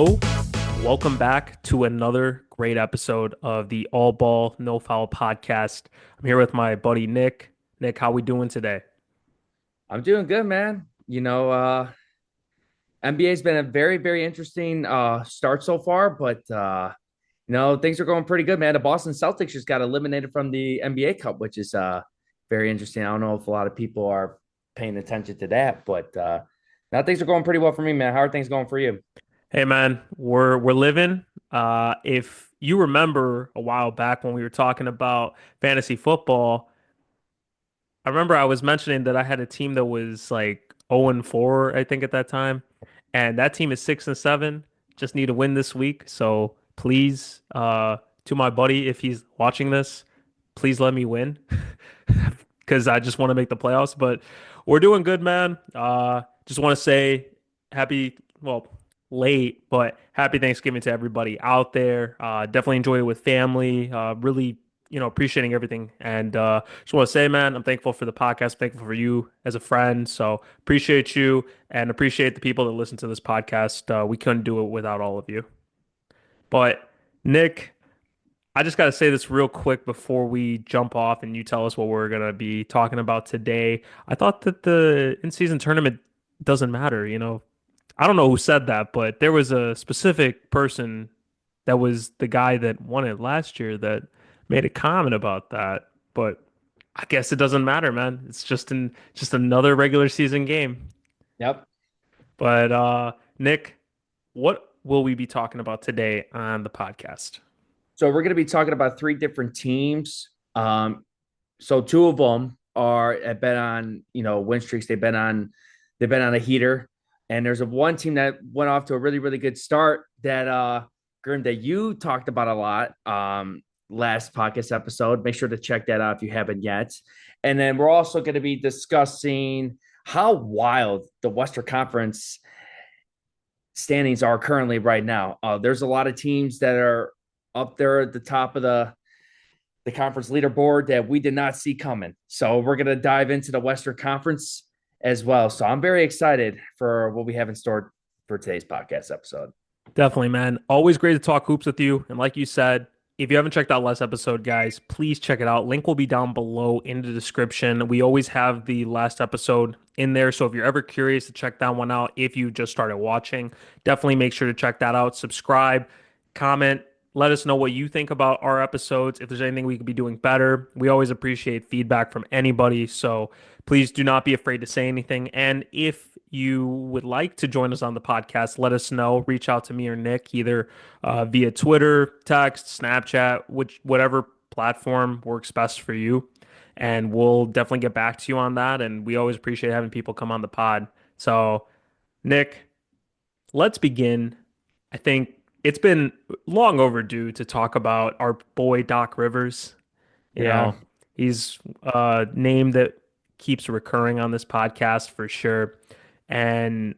Hello, welcome back to another great episode of the All Ball No Foul podcast. I'm here with my buddy Nick. Nick, how we doing today? I'm doing good, man. NBA's been a very, very interesting start so far, but things are going pretty good, man. The Boston Celtics just got eliminated from the NBA Cup, which is very interesting. I don't know if a lot of people are paying attention to that, but now things are going pretty well for me, man. How are things going for you? Hey man, we're living. If you remember a while back when we were talking about fantasy football, I remember I was mentioning that I had a team that was like 0 and 4, I think at that time. And that team is 6 and 7. Just need to win this week. So please, to my buddy, if he's watching this, please let me win. Because I just want to make the playoffs. But we're doing good, man. Just want to say happy, well, late, but happy Thanksgiving to everybody out there. Definitely enjoyed it with family. Really, appreciating everything. And just want to say, man, I'm thankful for the podcast, thankful for you as a friend. So appreciate you and appreciate the people that listen to this podcast. We couldn't do it without all of you. But Nick, I just got to say this real quick before we jump off and you tell us what we're going to be talking about today. I thought that the in-season tournament doesn't matter, I don't know who said that, but there was a specific person that was the guy that won it last year that made a comment about that. But I guess it doesn't matter, man. It's just another regular season game. Yep. But Nick, what will we be talking about today on the podcast? So we're going to be talking about three different teams. So two of them are have been on win streaks. They've been on a heater, and there's a one team that went off to a really really good start that Grim, that you talked about a lot last podcast episode. Make sure to check that out if you haven't yet. And then we're also going to be discussing how wild the Western Conference standings are currently right now. There's a lot of teams that are up there at the top of the conference leaderboard that we did not see coming. So we're going to dive into the Western Conference as well. So I'm very excited for what we have in store for today's podcast episode. Definitely, man. Always great to talk hoops with you. And like you said, if you haven't checked out last episode, guys, please check it out. Link will be down below in the description. We always have the last episode in there. So if you're ever curious to check that one out, if you just started watching, definitely make sure to check that out. Subscribe, comment, let us know what you think about our episodes. If there's anything we could be doing better, we always appreciate feedback from anybody. So please do not be afraid to say anything. And if you would like to join us on the podcast, let us know. Reach out to me or Nick, either via Twitter, text, Snapchat, whatever platform works best for you. And we'll definitely get back to you on that. And we always appreciate having people come on the pod. So, Nick, let's begin. I think it's been long overdue to talk about our boy Doc Rivers. You Yeah. know, he's a name that keeps recurring on this podcast for sure. And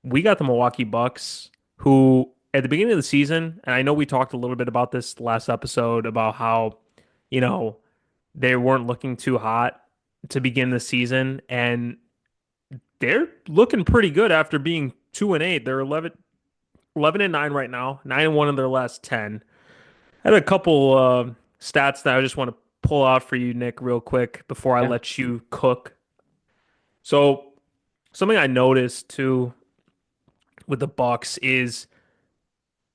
we got the Milwaukee Bucks, who at the beginning of the season, and I know we talked a little bit about this last episode about how, you know, they weren't looking too hot to begin the season, and they're looking pretty good after being 2-8. They're 11 and 9 right now, 9-1 in their last 10. I had a couple stats that I just want to pull out for you, Nick, real quick before I Yeah. let you cook. So something I noticed too with the Bucks is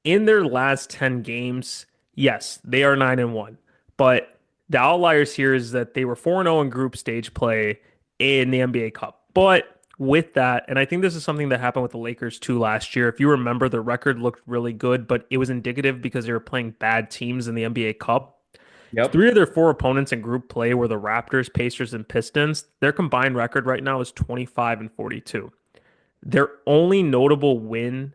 in their last 10 games, yes, they are 9-1. But the outliers here is that they were 4-0 in group stage play in the NBA Cup. But with that, and I think this is something that happened with the Lakers too last year. If you remember, the record looked really good, but it was indicative because they were playing bad teams in the NBA Cup. Yep. Three of their four opponents in group play were the Raptors, Pacers, and Pistons. Their combined record right now is 25 and 42. Their only notable win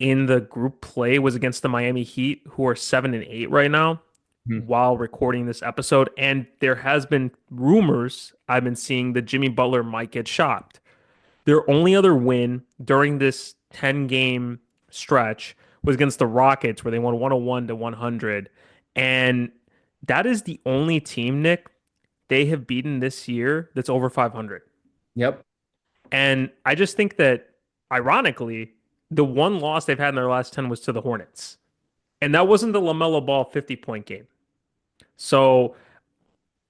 in the group play was against the Miami Heat, who are 7-8 right now Mhm. while recording this episode. And there has been rumors I've been seeing that Jimmy Butler might get shopped. Their only other win during this 10 game stretch was against the Rockets, where they won 101 to 100. And that is the only team, Nick, they have beaten this year that's over 500. Yep. And I just think that, ironically, the one loss they've had in their last 10 was to the Hornets. And that wasn't the LaMelo Ball 50-point game. So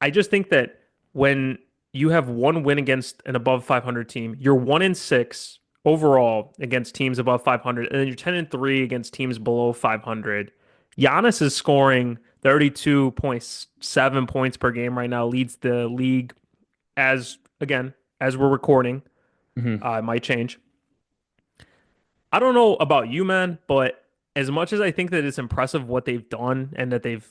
I just think that when you have one win against an above 500 team, you're 1-6 overall against teams above 500, and then you're 10-3 against teams below 500. Giannis is scoring 32.7 points per game right now, leads the league as again as we're recording. Mhm. It might change. I don't know about you, man, but as much as I think that it's impressive what they've done and that they've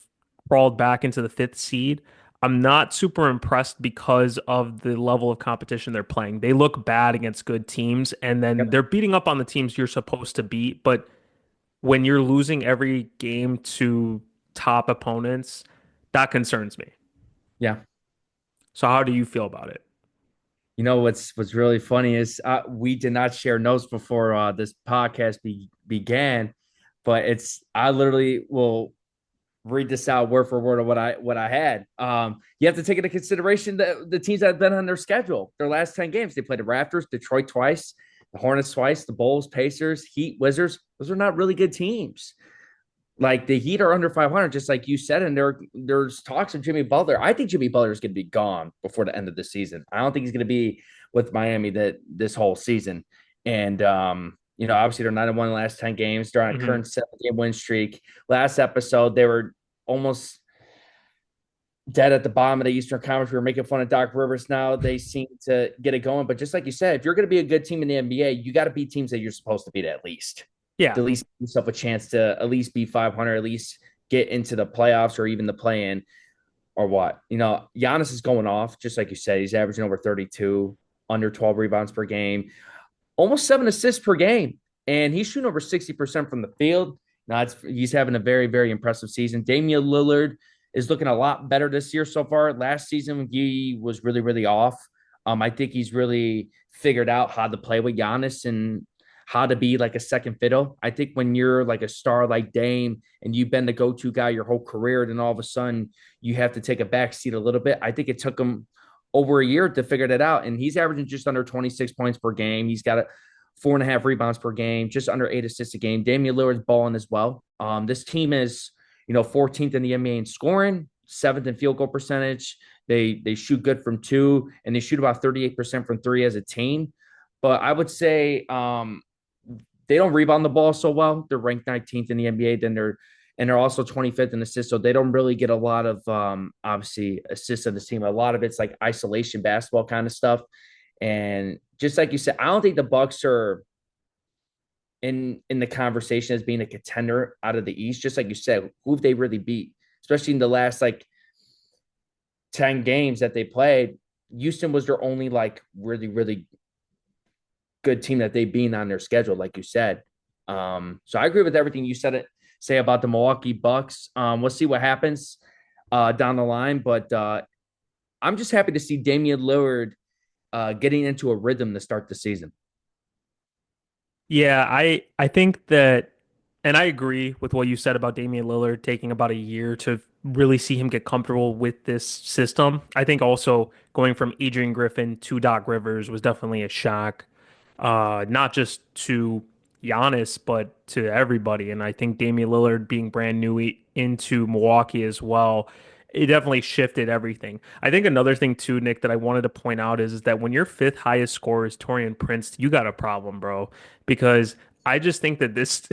crawled back into the fifth seed, I'm not super impressed because of the level of competition they're playing. They look bad against good teams, and then Yep. they're beating up on the teams you're supposed to beat. But when you're losing every game to top opponents, that concerns me. Yeah. So how do you feel about it? You know what's really funny is we did not share notes before this podcast began, but it's I literally will read this out word for word of what I had. You have to take into consideration the teams that have been on their schedule. Their last 10 games, they played the Raptors, Detroit twice, the Hornets twice, the Bulls, Pacers, Heat, Wizards. Those are not really good teams. Like the Heat are under 500, just like you said, and there's talks of Jimmy Butler. I think Jimmy Butler is going to be gone before the end of the season. I don't think he's going to be with Miami that this whole season. And obviously they're 9-1 in the last 10 games. They're on a Hmm. current 7-game win streak. Last episode, they were almost dead at the bottom of the Eastern Conference. We were making fun of Doc Rivers. Now they seem to get it going. But just like you said, if you're going to be a good team in the NBA, you got to beat teams that you're supposed to beat at least. Yeah. To at least give yourself a chance to at least be 500, at least get into the playoffs or even the play in or what. Giannis is going off, just like you said. He's averaging over 32, under 12 rebounds per game, almost 7 assists per game. And he's shooting over 60% from the field. Now he's having a very, very impressive season. Damian Lillard is looking a lot better this year so far. Last season, he was really, really off. I think he's really figured out how to play with Giannis and how to be like a second fiddle. I think when you're like a star like Dame and you've been the go-to guy your whole career, then all of a sudden you have to take a back seat a little bit. I think it took him over a year to figure that out. And he's averaging just under 26 points per game. He's got a 4.5 rebounds per game, just under 8 assists a game. Damian Lillard's balling as well. This team is, 14th in the NBA in scoring, seventh in field goal percentage. They shoot good from two, and they shoot about 38% from three as a team. But I would say they don't rebound the ball so well. They're ranked 19th in the NBA. They're also 25th in assists, so they don't really get a lot of obviously assists on this team. A lot of it's like isolation basketball kind of stuff. And just like you said, I don't think the Bucks are in the conversation as being a contender out of the East. Just like you said, who have they really beat? Especially in the last like 10 games that they played. Houston was their only like really, really good team that they beat on their schedule, like you said. So I agree with everything you say about the Milwaukee Bucks. We'll see what happens down the line, but I'm just happy to see Damian Lillard getting into a rhythm to start the season. Yeah, I think that, and I agree with what you said about Damian Lillard taking about a year to really see him get comfortable with this system. I think also going from Adrian Griffin to Doc Rivers was definitely a shock, not just to Giannis, but to everybody. And I think Damian Lillard being brand new into Milwaukee as well, it definitely shifted everything. I think another thing too, Nick, that I wanted to point out is that when your fifth highest scorer is Torian Prince, you got a problem, bro. Because I just think that this,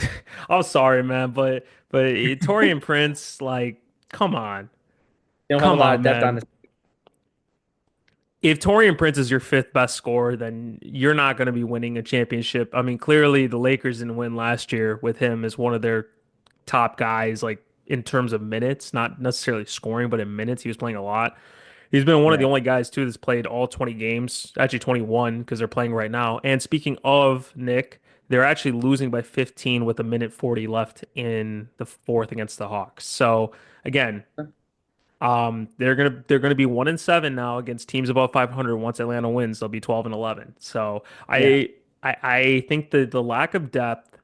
I'm sorry, man, but Torian Prince, like, come on, They don't have a come lot on, of depth on man. this. If Torian Prince is your fifth best scorer, then you're not going to be winning a championship. I mean, clearly the Lakers didn't win last year with him as one of their top guys, like in terms of minutes, not necessarily scoring, but in minutes, he was playing a lot. He's been one of the Right. only guys too that's played all 20 games, actually 21 because they're playing right now. And speaking of Nick, they're actually losing by 15 with a minute 40 left in the fourth against the Hawks. So again, they're gonna be 1-7 now against teams above 500. Once Atlanta wins, they'll be 12-11. So Yeah. I think that the lack of depth,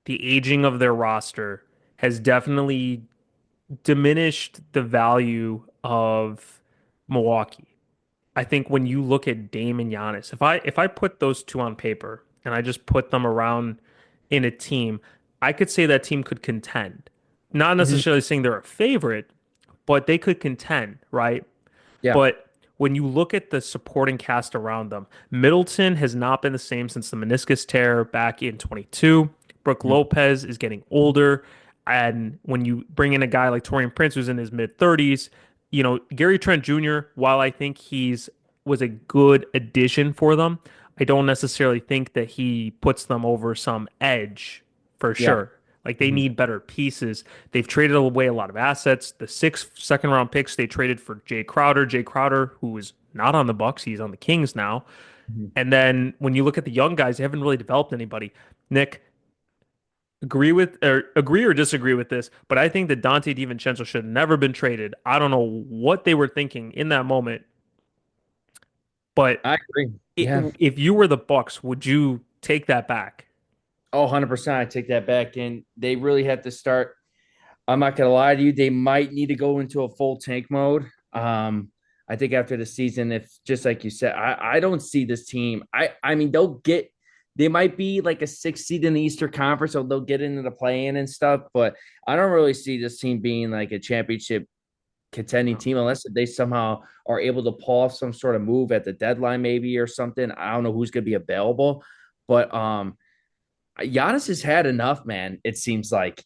the aging of their roster has definitely diminished the value of Milwaukee. I think when you look at Dame and Giannis, if I put those two on paper and I just put them around in a team, I could say that team could contend. Not Mhm. necessarily saying they're a favorite, but they could contend, right? Yeah. But when you look at the supporting cast around them, Middleton has not been the same since the meniscus tear back in 22. Brooke Mhm. Lopez is getting older. And when you bring in a guy like Torian Prince, who's in his mid 30s, Gary Trent Jr., while I think he's was a good addition for them, I don't necessarily think that he puts them over some edge for Yeah. sure. Like they Mhm. need better pieces. They've traded away a lot of assets. The six second round picks they traded for Jay Crowder. Jay Crowder, who is not on the Bucks, he's on the Kings now. Mhm. And then when you look at the young guys, they haven't really developed anybody. Nick, agree or disagree with this, but I think that Dante DiVincenzo should have never been traded. I don't know what they were thinking in that moment, but I agree. it, Yeah. if you were the Bucks, would you take that back? Oh, 100%. I take that back. And they really have to start. I'm not gonna lie to you, they might need to go into a full tank mode. I think after the season, if just like you said, I don't see this team. I mean they might be like a 6 seed in the Eastern Conference, so they'll get into the play-in and stuff, but I don't really see this team being like a championship contending No. team unless they somehow are able to pull off some sort of move at the deadline, maybe or something. I don't know who's gonna be available, but Giannis has had enough, man. It seems like,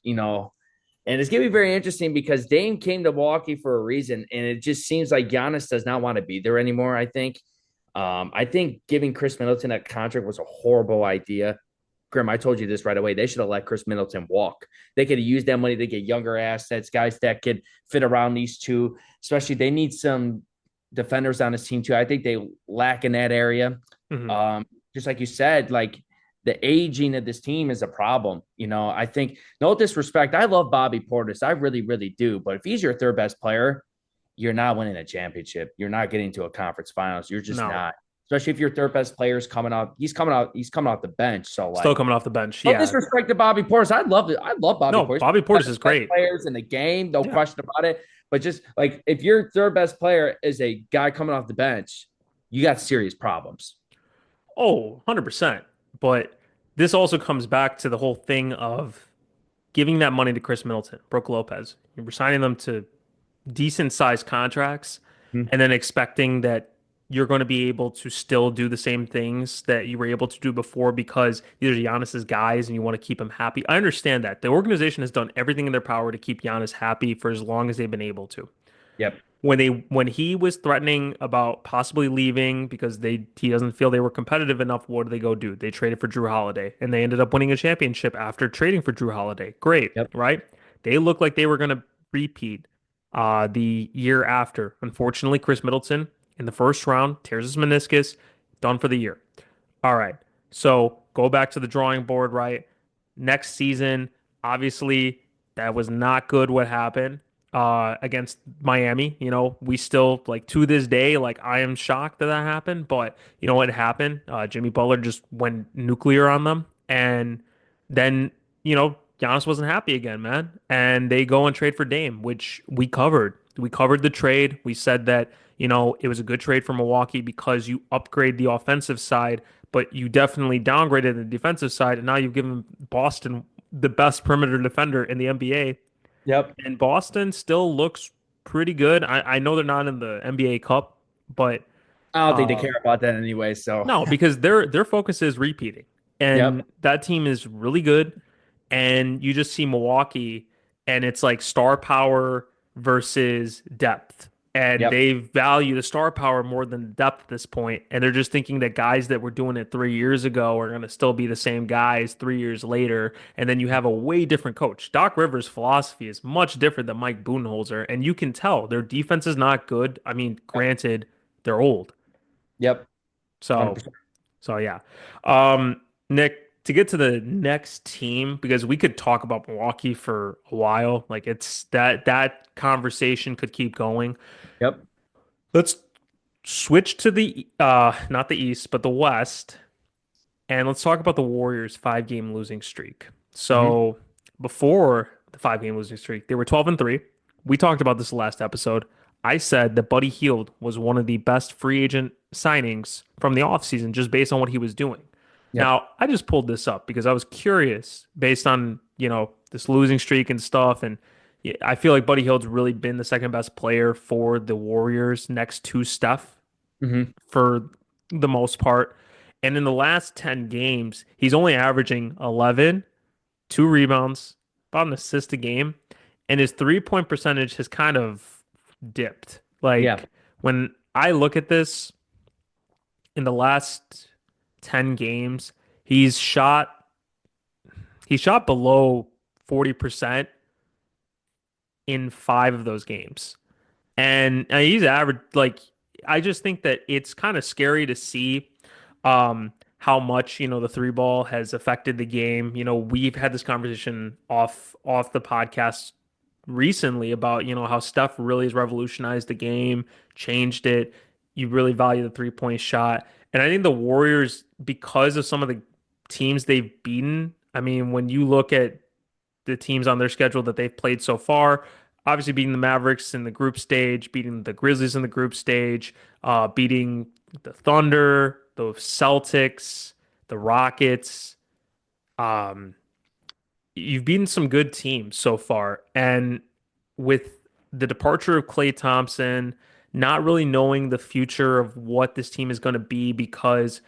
and it's going to be very interesting because Dame came to Milwaukee for a reason, and it just seems like Giannis does not want to be there anymore. I think giving Chris Middleton that contract was a horrible idea. Grim, I told you this right away. They should have let Chris Middleton walk. They could have used that money to get younger assets, guys that could fit around these two. Especially, they need some defenders on this team too. I think they lack in that area. Mhm. Um, just like you said, like the aging of this team is a problem. I think no disrespect. I love Bobby Portis. I really, really do. But if he's your third best player, you're not winning a championship. You're not getting to a conference finals. You're just No. not. Especially if your third best player is coming out. He's coming off the bench. So Still like coming off the bench. no Yeah. disrespect to Bobby Portis. I love it. I love Bobby No, Portis. Bobby One of Portis the is best great. players in the game, no Yeah. question about it. But just like if your third best player is a guy coming off the bench, you got serious problems. Oh, 100%. But this also comes back to the whole thing of giving that money to Chris Middleton, Brooke Lopez. You're signing them to decent sized contracts Mhm. and then expecting that you're going to be able to still do the same things that you were able to do before because these are Giannis's guys and you want to keep him happy. I understand that. The organization has done everything in their power to keep Giannis happy for as long as they've been able to. Yep. When he was threatening about possibly leaving because he doesn't feel they were competitive enough, what did they go do? They traded for Drew Holiday and they ended up winning a championship after trading for Drew Holiday. Great, Yep. right? They looked like they were going to repeat the year after. Unfortunately, Chris Middleton in the first round tears his meniscus, done for the year. All right. So go back to the drawing board, right? Next season, obviously, that was not good what happened against Miami. We still, like, to this day, like, I am shocked that that happened, but you know what happened? Jimmy Butler just went nuclear on them. And then, Giannis wasn't happy again, man. And they go and trade for Dame, which we covered. We covered the trade. We said that, it was a good trade for Milwaukee because you upgrade the offensive side but you definitely downgraded the defensive side, and now you've given Boston the best perimeter defender in the NBA. Yep. And Boston still looks pretty good. I know they're not in the NBA Cup, but I don't think they uh, care about that anyway. So, no, because their focus is repeating, yep. and that team is really good. And you just see Milwaukee, and it's like star power versus depth, and Yep. they value the star power more than the depth at this point. And they're just thinking that guys that were doing it 3 years ago are going to still be the same guys 3 years later. And then you have a way different coach. Doc Rivers' philosophy is much different than Mike Budenholzer, and you can tell their defense is not good. I mean, Yep. granted, they're old, Yep. so. 100%. So yeah. Nick, to get to the next team, because we could talk about Milwaukee for a while. Like it's that conversation could keep going. Yep. Let's switch to the not the East, but the West, and let's talk about the Warriors' 5 game losing streak. Hmm. So before the 5 game losing streak, they were 12-3. We talked about this last episode. I said that Buddy Hield was one of the best free agent signings from the offseason just based on what he was doing. Yep. Now, I just pulled this up because I was curious based on, this losing streak and stuff. And yeah, I feel like Buddy Hield's really been the second best player for the Warriors next to Steph Hmm. for the most part. And in the last 10 games, he's only averaging 11, 2 rebounds, about an assist a game. And his 3-point percentage has kind of dipped. Yeah. Like when I look at this in the last 10 games, he's shot he shot below 40% in 5 of those games. And he's average like I just think that it's kind of scary to see how much, the three ball has affected the game. We've had this conversation off the podcast recently about, how Steph really has revolutionized the game, changed it. You really value the 3-point shot. And I think the Warriors, because of some of the teams they've beaten, I mean, when you look at the teams on their schedule that they've played so far, obviously beating the Mavericks in the group stage, beating the Grizzlies in the group stage, beating the Thunder, the Celtics, the Rockets. Um, you've beaten some good teams so far. And with the departure of Klay Thompson, not really knowing the future of what this team is going to be because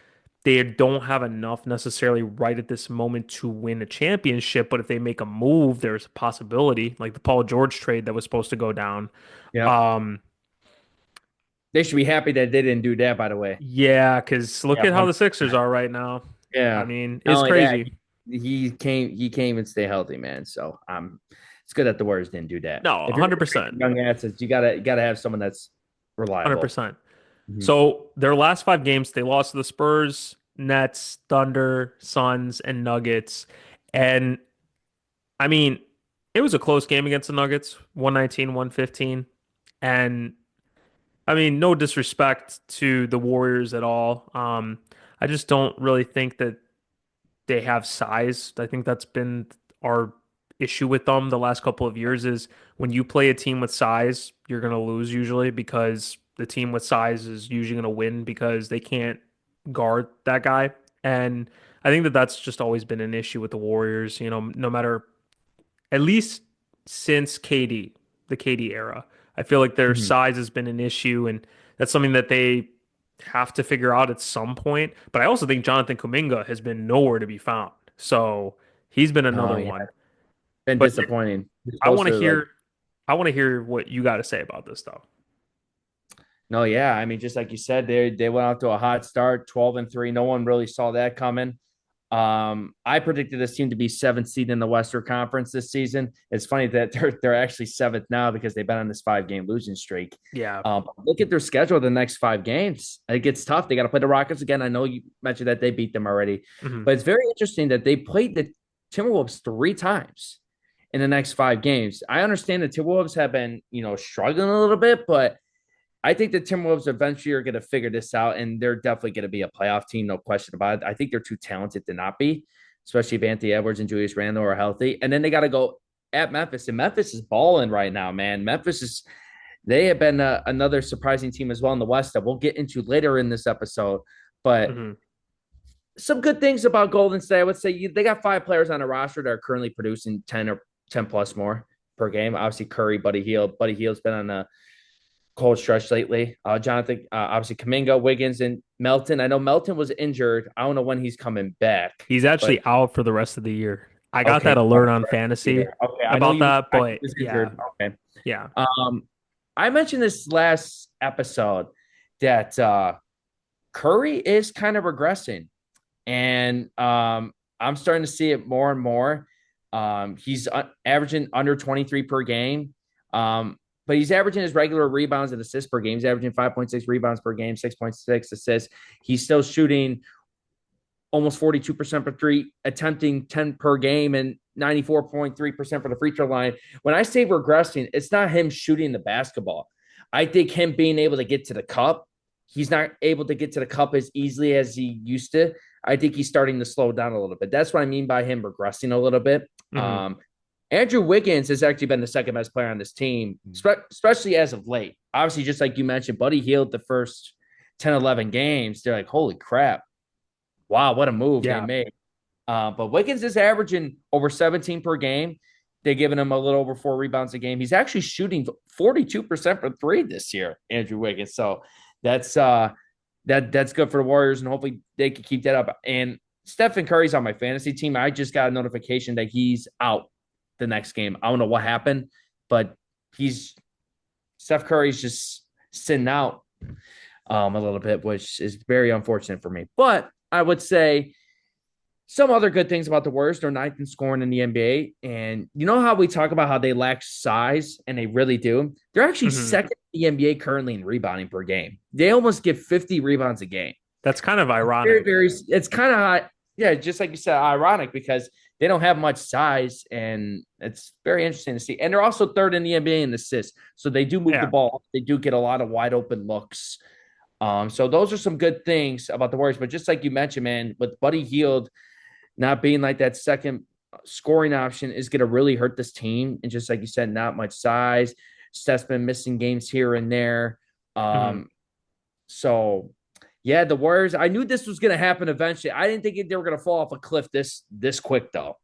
they don't have enough necessarily right at this moment to win a championship. But if they make a move, there's a possibility, like the Paul George trade that was supposed to go down. Yep. Um, They should be happy that they didn't do that, by the way. yeah, because look Yeah, at how the 100%. Sixers are right now. I Yeah. mean, Not it's only that, crazy. he came and stay healthy, man. So it's good that the Warriors didn't do that. No, If you're gonna trade 100%. young assets, you gotta have someone that's reliable. 100%. Mhm. So their last 5 games, they lost to the Spurs, Nets, Thunder, Suns, and Nuggets. And I mean, it was a close game against the Nuggets, 119, 115. And I mean, no disrespect to the Warriors at all. I just don't really think that they have size. I think that's been our issue with them the last couple of years is when you play a team with size, you're going to lose usually because the team with size is usually going to win because they can't guard that guy. And I think that that's just always been an issue with the Warriors, no matter at least since the KD era. I feel like their Mhm. size has been an issue, and that's something that they have to figure out at some point. But I also think Jonathan Kuminga has been nowhere to be found. So he's been Oh another yeah, one. been But disappointing. He's I supposed want to to like hear I want to hear what you got to say about this though. no, yeah. I mean, just like you said, they went out to a hot start, 12-3. No one really saw that coming. I predicted this team to be seventh seed in the Western Conference this season. It's funny that they're actually seventh now because they've been on this 5-game losing streak. Yeah. Look at their schedule the next 5 games. It gets tough. They got to play the Rockets again. I know you mentioned that they beat them already, Hmm. but it's very interesting that they played the Timberwolves 3 times in the next 5 games. I understand the Timberwolves have been, struggling a little bit, but I think the Timberwolves eventually are going to figure this out, and they're definitely going to be a playoff team, no question about it. I think they're too talented to not be, especially if Anthony Edwards and Julius Randle are healthy. And then they got to go at Memphis, and Memphis is balling right now, man. They have been another surprising team as well in the West that we'll get into later in this episode. But Hmm. some good things about Golden State, I would say they got 5 players on a roster that are currently producing 10 or 10 plus more per game. Obviously, Curry, Buddy Hield. Buddy Hield's been on a cold stretch lately. Jonathan, obviously Kaminga, Wiggins, and Melton. I know Melton was injured. I don't know when he's coming back, He's but actually out for the rest of the year. I got okay, that alert on fantasy okay. I know about you. that, I know but he was yeah, injured. Okay. yeah. I mentioned this last episode that Curry is kind of regressing, and I'm starting to see it more and more. He's averaging under 23 per game. But he's averaging his regular rebounds and assists per game. He's averaging 5.6 rebounds per game, 6.6 assists. He's still shooting almost 42% for three, attempting 10 per game and 94.3% for the free throw line. When I say regressing, it's not him shooting the basketball. I think him being able to get to the cup, he's not able to get to the cup as easily as he used to. I think he's starting to slow down a little bit. That's what I mean by him regressing a little bit. Hmm. Andrew Wiggins has actually been the second best player on this team, especially as of late. Obviously, just like you mentioned, Buddy Hield the first 10, 11 games. They're like, holy crap. wow, what a move they Yeah. made. But Wiggins is averaging over 17 per game. They're giving him a little over 4 rebounds a game. He's actually shooting 42% from three this year, Andrew Wiggins. So that's that's good for the Warriors, and hopefully they can keep that up. And Stephen Curry's on my fantasy team. I just got a notification that he's out the next game. I don't know what happened, but he's Steph Curry's just sitting out a little bit, which is very unfortunate for me. But I would say some other good things about the Warriors. They're ninth in scoring in the NBA. And you know how we talk about how they lack size, and they really do? They're actually Hmm. second in the NBA currently in rebounding per game. They almost get 50 rebounds a game. That's kind of Very, ironic. very, it's kind of, yeah, just like you said, ironic because they don't have much size. And it's very interesting to see. And they're also third in the NBA in assists. So they do move the Yeah. ball. They do get a lot of wide open looks. So those are some good things about the Warriors. But just like you mentioned, man, with Buddy Hield not being like that second scoring option is going to really hurt this team. And just like you said, not much size. Steph's been missing games here and there. Hmm. Um, so yeah, the Warriors. I knew this was going to happen eventually. I didn't think they were going to fall off a cliff this quick though.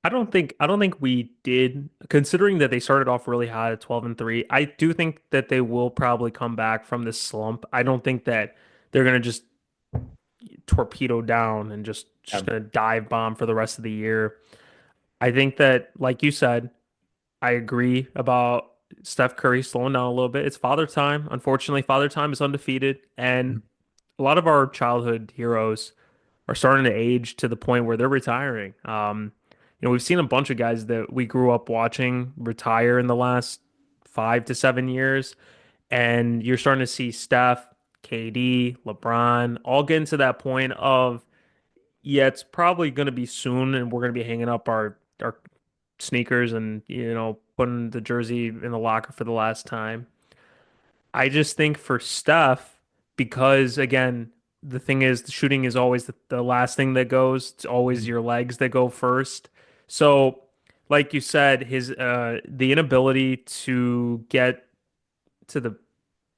I don't think we did, considering that they started off really hot at 12-3. I do think that they will probably come back from this slump. I don't think that they're gonna just torpedo down and just Um, gonna dive bomb for the rest of the year. I think that, like you said, I agree about Steph Curry slowing down a little bit. It's father time. Unfortunately, father time is undefeated, and a lot of our childhood heroes are starting to age to the point where they're retiring. We've seen a bunch of guys that we grew up watching retire in the last 5 to 7 years, and you're starting to see Steph, KD, LeBron all getting to that point of, yeah, it's probably going to be soon, and we're going to be hanging up our sneakers and putting the jersey in the locker for the last time. I just think for Steph, because again, the thing is, the shooting is always the last thing that goes. It's always your legs that go first. So, like you said, his the inability to get to the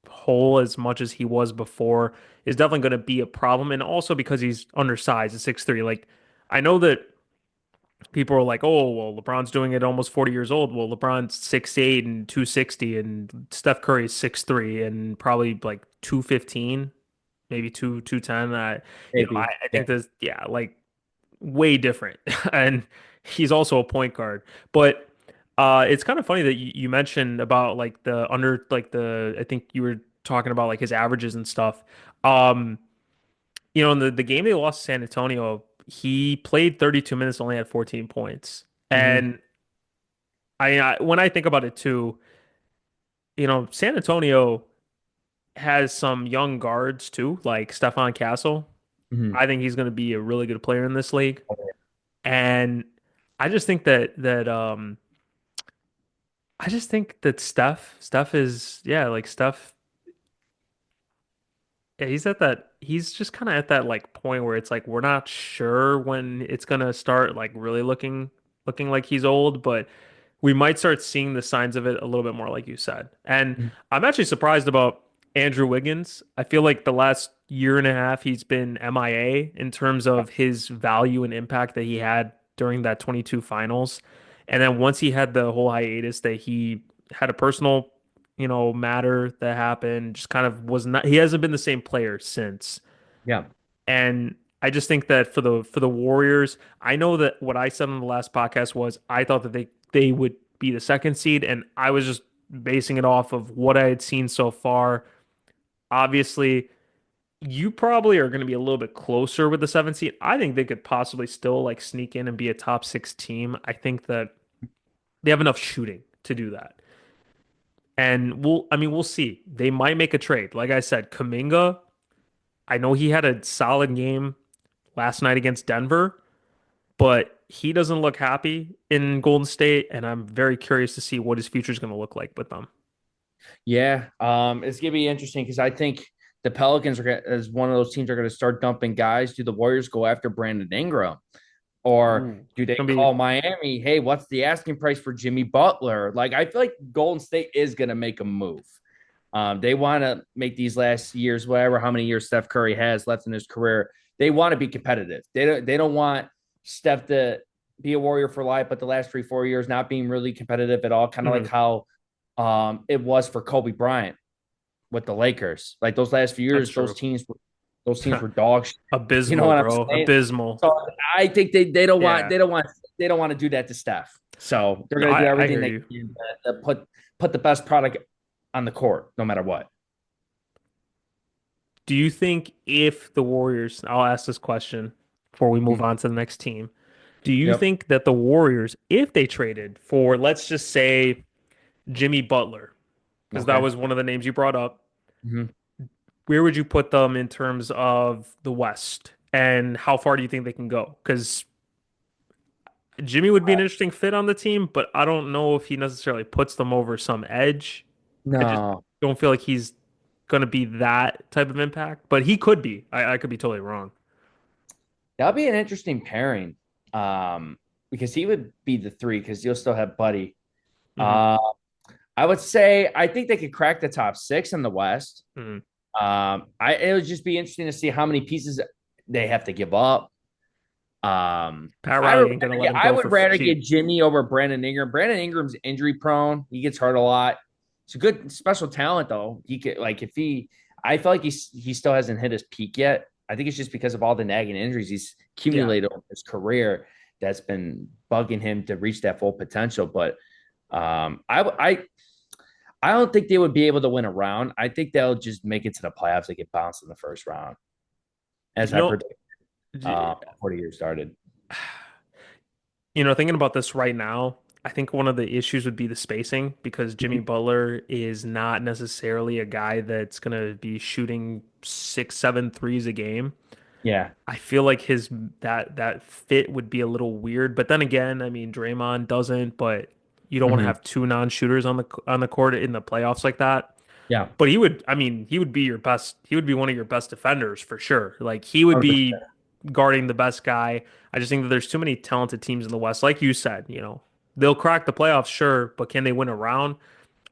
hole as much as he was before is definitely going to be a problem, and also because he's undersized at 6'3". Like, I know that people are like, "Oh, well, LeBron's doing it almost 40 years old." Well, LeBron's 6'8" and 260, and Steph Curry is 6'3" and probably like 215, maybe 210. maybe. I Yeah. think that's, yeah, like way different. And he's also a point guard. But it's kind of funny that you mentioned about like the under like the I think you were talking about like his averages and stuff. Um, in the game they lost to San Antonio, he played 32 minutes, only had 14 points. Mm-hmm. And when I think about it too, San Antonio has some young guards too, like Stephon Castle. Mm-hmm. I think he's going to be a really good player in this league. And I just think that Steph is, yeah, like Steph. Yeah, he's just kind of at that like point where it's like we're not sure when it's gonna start like really looking like he's old, but we might start seeing the signs of it a little bit more, like you said. And I'm actually surprised about Andrew Wiggins. I feel like the last year and a half he's been MIA in terms of his value and impact that he had during that 22 finals. And then once he had the whole hiatus that he had a personal matter that happened, just kind of was not, he hasn't been the same player since. Yeah. And I just think that for the Warriors, I know that what I said on the last podcast was I thought that they would be the second seed, and I was just basing it off of what I had seen so far. Obviously, you probably are going to be a little bit closer with the seventh seed. I think they could possibly still like sneak in and be a top six team. I think that they have enough shooting to do that. And we'll see. They might make a trade. Like I said, Kuminga, I know he had a solid game last night against Denver, but he doesn't look happy in Golden State, and I'm very curious to see what his future is going to look like with them. Yeah. It's gonna be interesting because I think the Pelicans are gonna, as one of those teams are gonna start dumping guys. Do the Warriors go after Brandon Ingram? Or Ooh, do it's they gonna be call Miami? Hey, what's the asking price for Jimmy Butler? Like, I feel like Golden State is going to make a move. They want to make these last years, whatever, how many years Steph Curry has left in his career. they want to be competitive. They don't want Steph to be a Warrior for life, but the last 3 4 years not being really competitive at all, kind of like Mhm. how it was for Kobe Bryant with the Lakers. Like those last few That's years, true. those teams were dog shit. You know Abysmal, what I'm bro. saying? Abysmal. So I think they don't want Yeah. to do that to Steph. So they're No, gonna do I everything hear they you. can to put the best product on the court, no matter what. Do you think if the Warriors, I'll ask this question before we move Mhm. on to the next team. Do you Yep. think that the Warriors, if they traded for, let's just say, Jimmy Butler, because that Okay. was one of the names you brought up, Mhm. where would you put them in terms of the West? And how far do you think they can go? Because Jimmy would be an interesting fit on the team, but I don't know if he necessarily puts them over some edge. I just No, don't feel like he's going to be that type of impact, but he could be. I could be totally wrong. that'll be an interesting pairing. Because he would be the three because you'll still have Buddy. Hmm. Uh, I would say I think they could crack the top six in the West. Hmm. It would just be interesting to see how many pieces they have to give up. Pat I would Riley ain't going to let him I go would for rather get cheap. Jimmy over Brandon Ingram. Brandon Ingram's injury prone. He gets hurt a lot. He's a good special talent though. He could like if he I feel like he still hasn't hit his peak yet. I think it's just because of all the nagging injuries he's Yeah. accumulated over his career that's been bugging him to reach that full potential. But I don't think they would be able to win a round. I think they'll just make it to the playoffs. They get bounced in the first round, as You I know, predict d- before the year started. thinking about this right now, I think one of the issues would be the spacing because Jimmy Butler is not necessarily a guy that's going to be shooting six, seven threes a game. Yeah. I feel like his that fit would be a little weird, but then again, I mean Draymond doesn't, but you don't want to Mhm. have two non-shooters on the court in the playoffs like that. Yeah. But I mean, he would be your best, he would be one of your best defenders for sure. Like he would 100%. be guarding the best guy. I just think that there's too many talented teams in the West. Like you said, they'll crack the playoffs, sure, but can they win a round?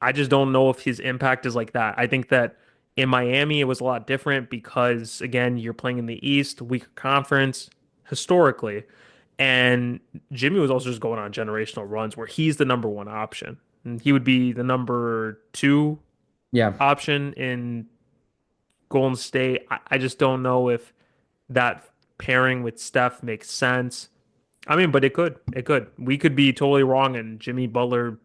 I just don't know if his impact is like that. I think that in Miami, it was a lot different because, again, you're playing in the East, weaker conference historically. And Jimmy was also just going on generational runs where he's the number one option. And he would be the number two Yeah. option in Golden State. I just don't know if that pairing with Steph makes sense. I mean, but it could. It could. We could be totally wrong, and Jimmy Butler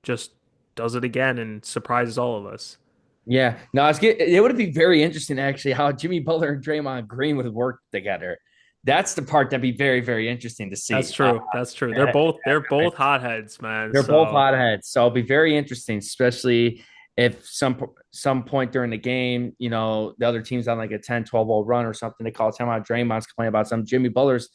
just does it again and surprises all of us. Yeah. No, it would be very interesting actually how Jimmy Butler and Draymond Green would work together. That's the part that'd be very, very interesting to That's see. true. That's true. They're both hotheads, man. They're both So hotheads, so it'll be very interesting, especially if some point during the game, the other team's on like a 10-12-0 run or something. They call a timeout. Draymond's complaining about something. Jimmy Butler's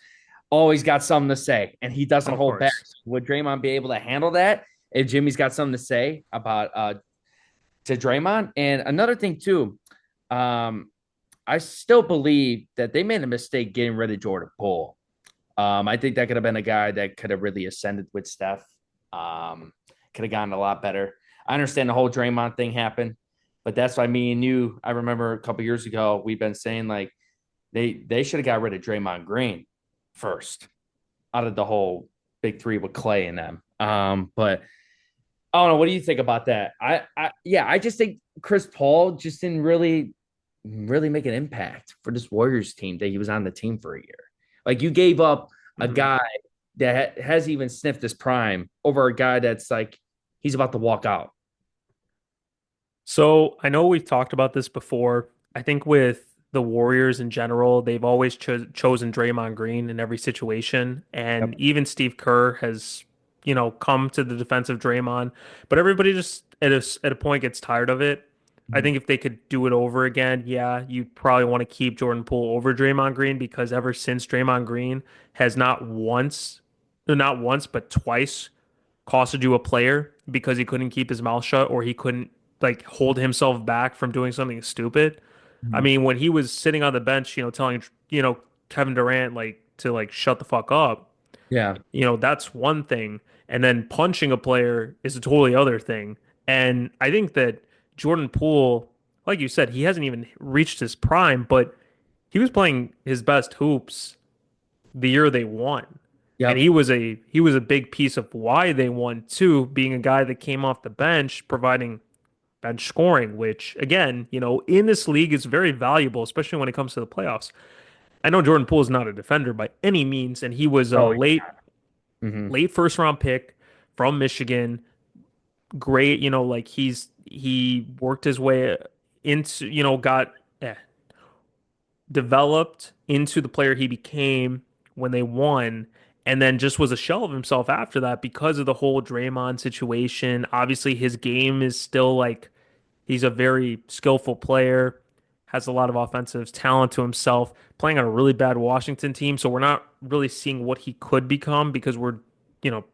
always got something to say, and he doesn't of hold back. course. Would Draymond be able to handle that if Jimmy's got something to say about to Draymond? And another thing too, um, I still believe that they made a mistake getting rid of Jordan Poole. I think that could have been a guy that could have really ascended with Steph. Could have gotten a lot better. I understand the whole Draymond thing happened, but that's why me and you, I remember a couple years ago, we've been saying like they should have got rid of Draymond Green first out of the whole big three with Clay and them. But I don't know. What do you think about that? I just think Chris Paul just didn't really make an impact for this Warriors team that he was on the team for a year. Like you gave up a Mhm. guy that has even sniffed his prime over a guy that's like he's about to walk out. So I know we've talked about this before. I think with the Warriors in general, they've always chosen Draymond Green in every situation, and Yep. even Steve Kerr has, come to the defense of Draymond. But everybody just at a point gets tired of it. I Mhm. think if they could do it over again, yeah, you'd probably want to keep Jordan Poole over Draymond Green because ever since Draymond Green has not once, but twice costed you a player because he couldn't keep his mouth shut or he couldn't like hold himself back from doing something stupid. I Mhm. mean, when he was sitting on the bench, telling, Kevin Durant like to like shut the fuck up, Yeah. that's one thing. And then punching a player is a totally other thing. And I think that Jordan Poole, like you said, he hasn't even reached his prime, but he was playing his best hoops the year they won. And Yep. he was a big piece of why they won too, being a guy that came off the bench, providing bench scoring, which again, in this league is very valuable, especially when it comes to the playoffs. I know Jordan Poole is not a defender by any means, and he was a Oh, hmm late first round pick from Michigan. Great, like he worked his way into, got developed into the player he became when they won, and then just was a shell of himself after that because of the whole Draymond situation. Obviously, his game is still like he's a very skillful player, has a lot of offensive talent to himself, playing on a really bad Washington team. So we're not really seeing what he could become because you know,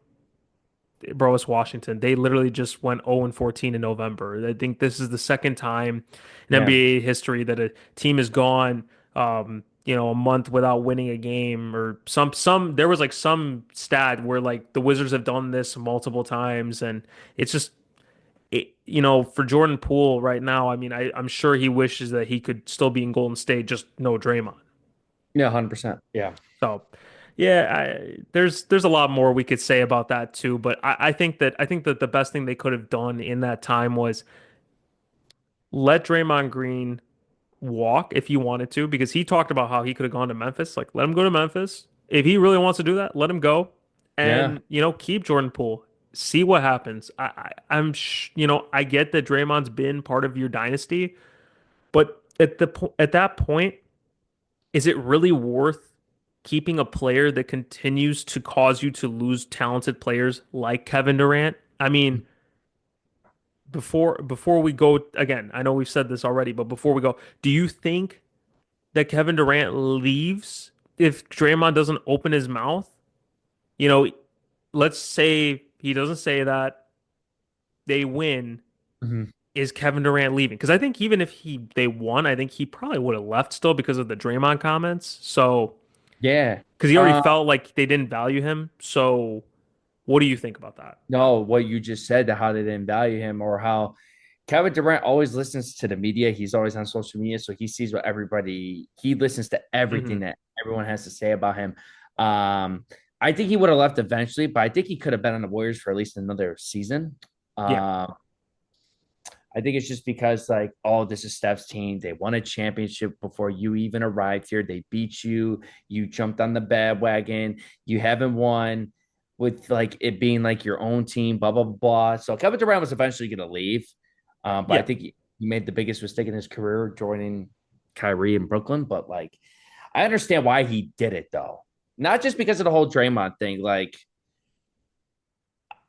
bro, it's Washington. They literally just went 0 and 14 in November. I think this is the second time in Yeah. NBA history that a team has gone, a month without winning a game or there was like some stat where like the Wizards have done this multiple times, and it's just for Jordan Poole right now. I mean, I'm sure he wishes that he could still be in Golden State, just no Draymond. Yeah. 100%. Yeah. So, yeah, there's a lot more we could say about that too. But I think that the best thing they could have done in that time was let Draymond Green walk if he wanted to, because he talked about how he could have gone to Memphis. Like, let him go to Memphis. If he really wants to do that, let him go. Yeah. And, keep Jordan Poole. See what happens. I get that Draymond's been part of your dynasty, but at that point, is it really worth keeping a player that continues to cause you to lose talented players like Kevin Durant? I mean, before we go again, I know we've said this already, but before we go, do you think that Kevin Durant leaves if Draymond doesn't open his mouth? You know, let's say he doesn't say that, they win. hmm Is Kevin Durant leaving? Because I think even if they won, I think he probably would have left still because of the Draymond comments. So, Yeah. because he already Um, felt like they didn't value him. So, what do you think about that? no, what you just said, how they didn't value him, or how Kevin Durant always listens to the media. He's always on social media, so he sees what he listens to everything Hmm. that everyone has to say about him. Um, I think he would have left eventually, but I think he could have been on the Warriors for at least another season. Yeah. Um, I think it's just because, like, oh, this is Steph's team. They won a championship before you even arrived here. They beat you. You jumped on the bandwagon. You haven't won with like it being like your own team, blah, blah, blah. So Kevin Durant was eventually going to leave. But I Yeah. think he made the biggest mistake in his career joining Kyrie in Brooklyn. But like, I understand why he did it though. Not just because of the whole Draymond thing. Like,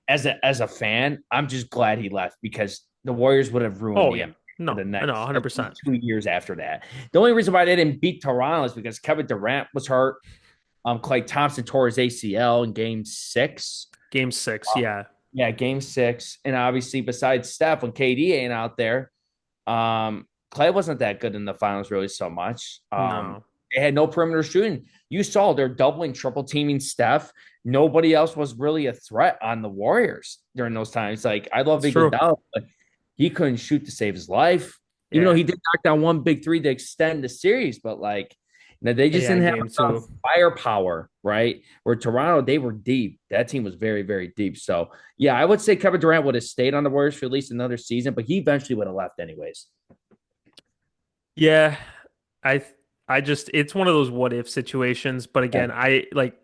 as a fan, I'm just glad he left because the Warriors would have ruined Oh, the yeah. NBA for the No, I know, next at least 100%. 2 years after that. The only reason why they didn't beat Toronto is because Kevin Durant was hurt. Klay Thompson tore his ACL in Game 6. Game six. Yeah. Yeah, Game 6, and obviously besides Steph, when KD ain't out there, Klay wasn't that good in the finals really so much. No, They had no perimeter shooting. You saw they're doubling, triple teaming Steph. Nobody else was really a threat on the Warriors during those times. Like, I love it's true. Iguodala, but he couldn't shoot to save his life. Even though Yeah. he did knock down one big three to extend the series, but like, they just Yeah. didn't have Game enough two. firepower, right? Where Toronto, they were deep. That team was very, very deep. So yeah, I would say Kevin Durant would have stayed on the Warriors for at least another season, but he eventually would have left anyways. Yeah. I, it's one of those what if situations. But Yeah. again, I like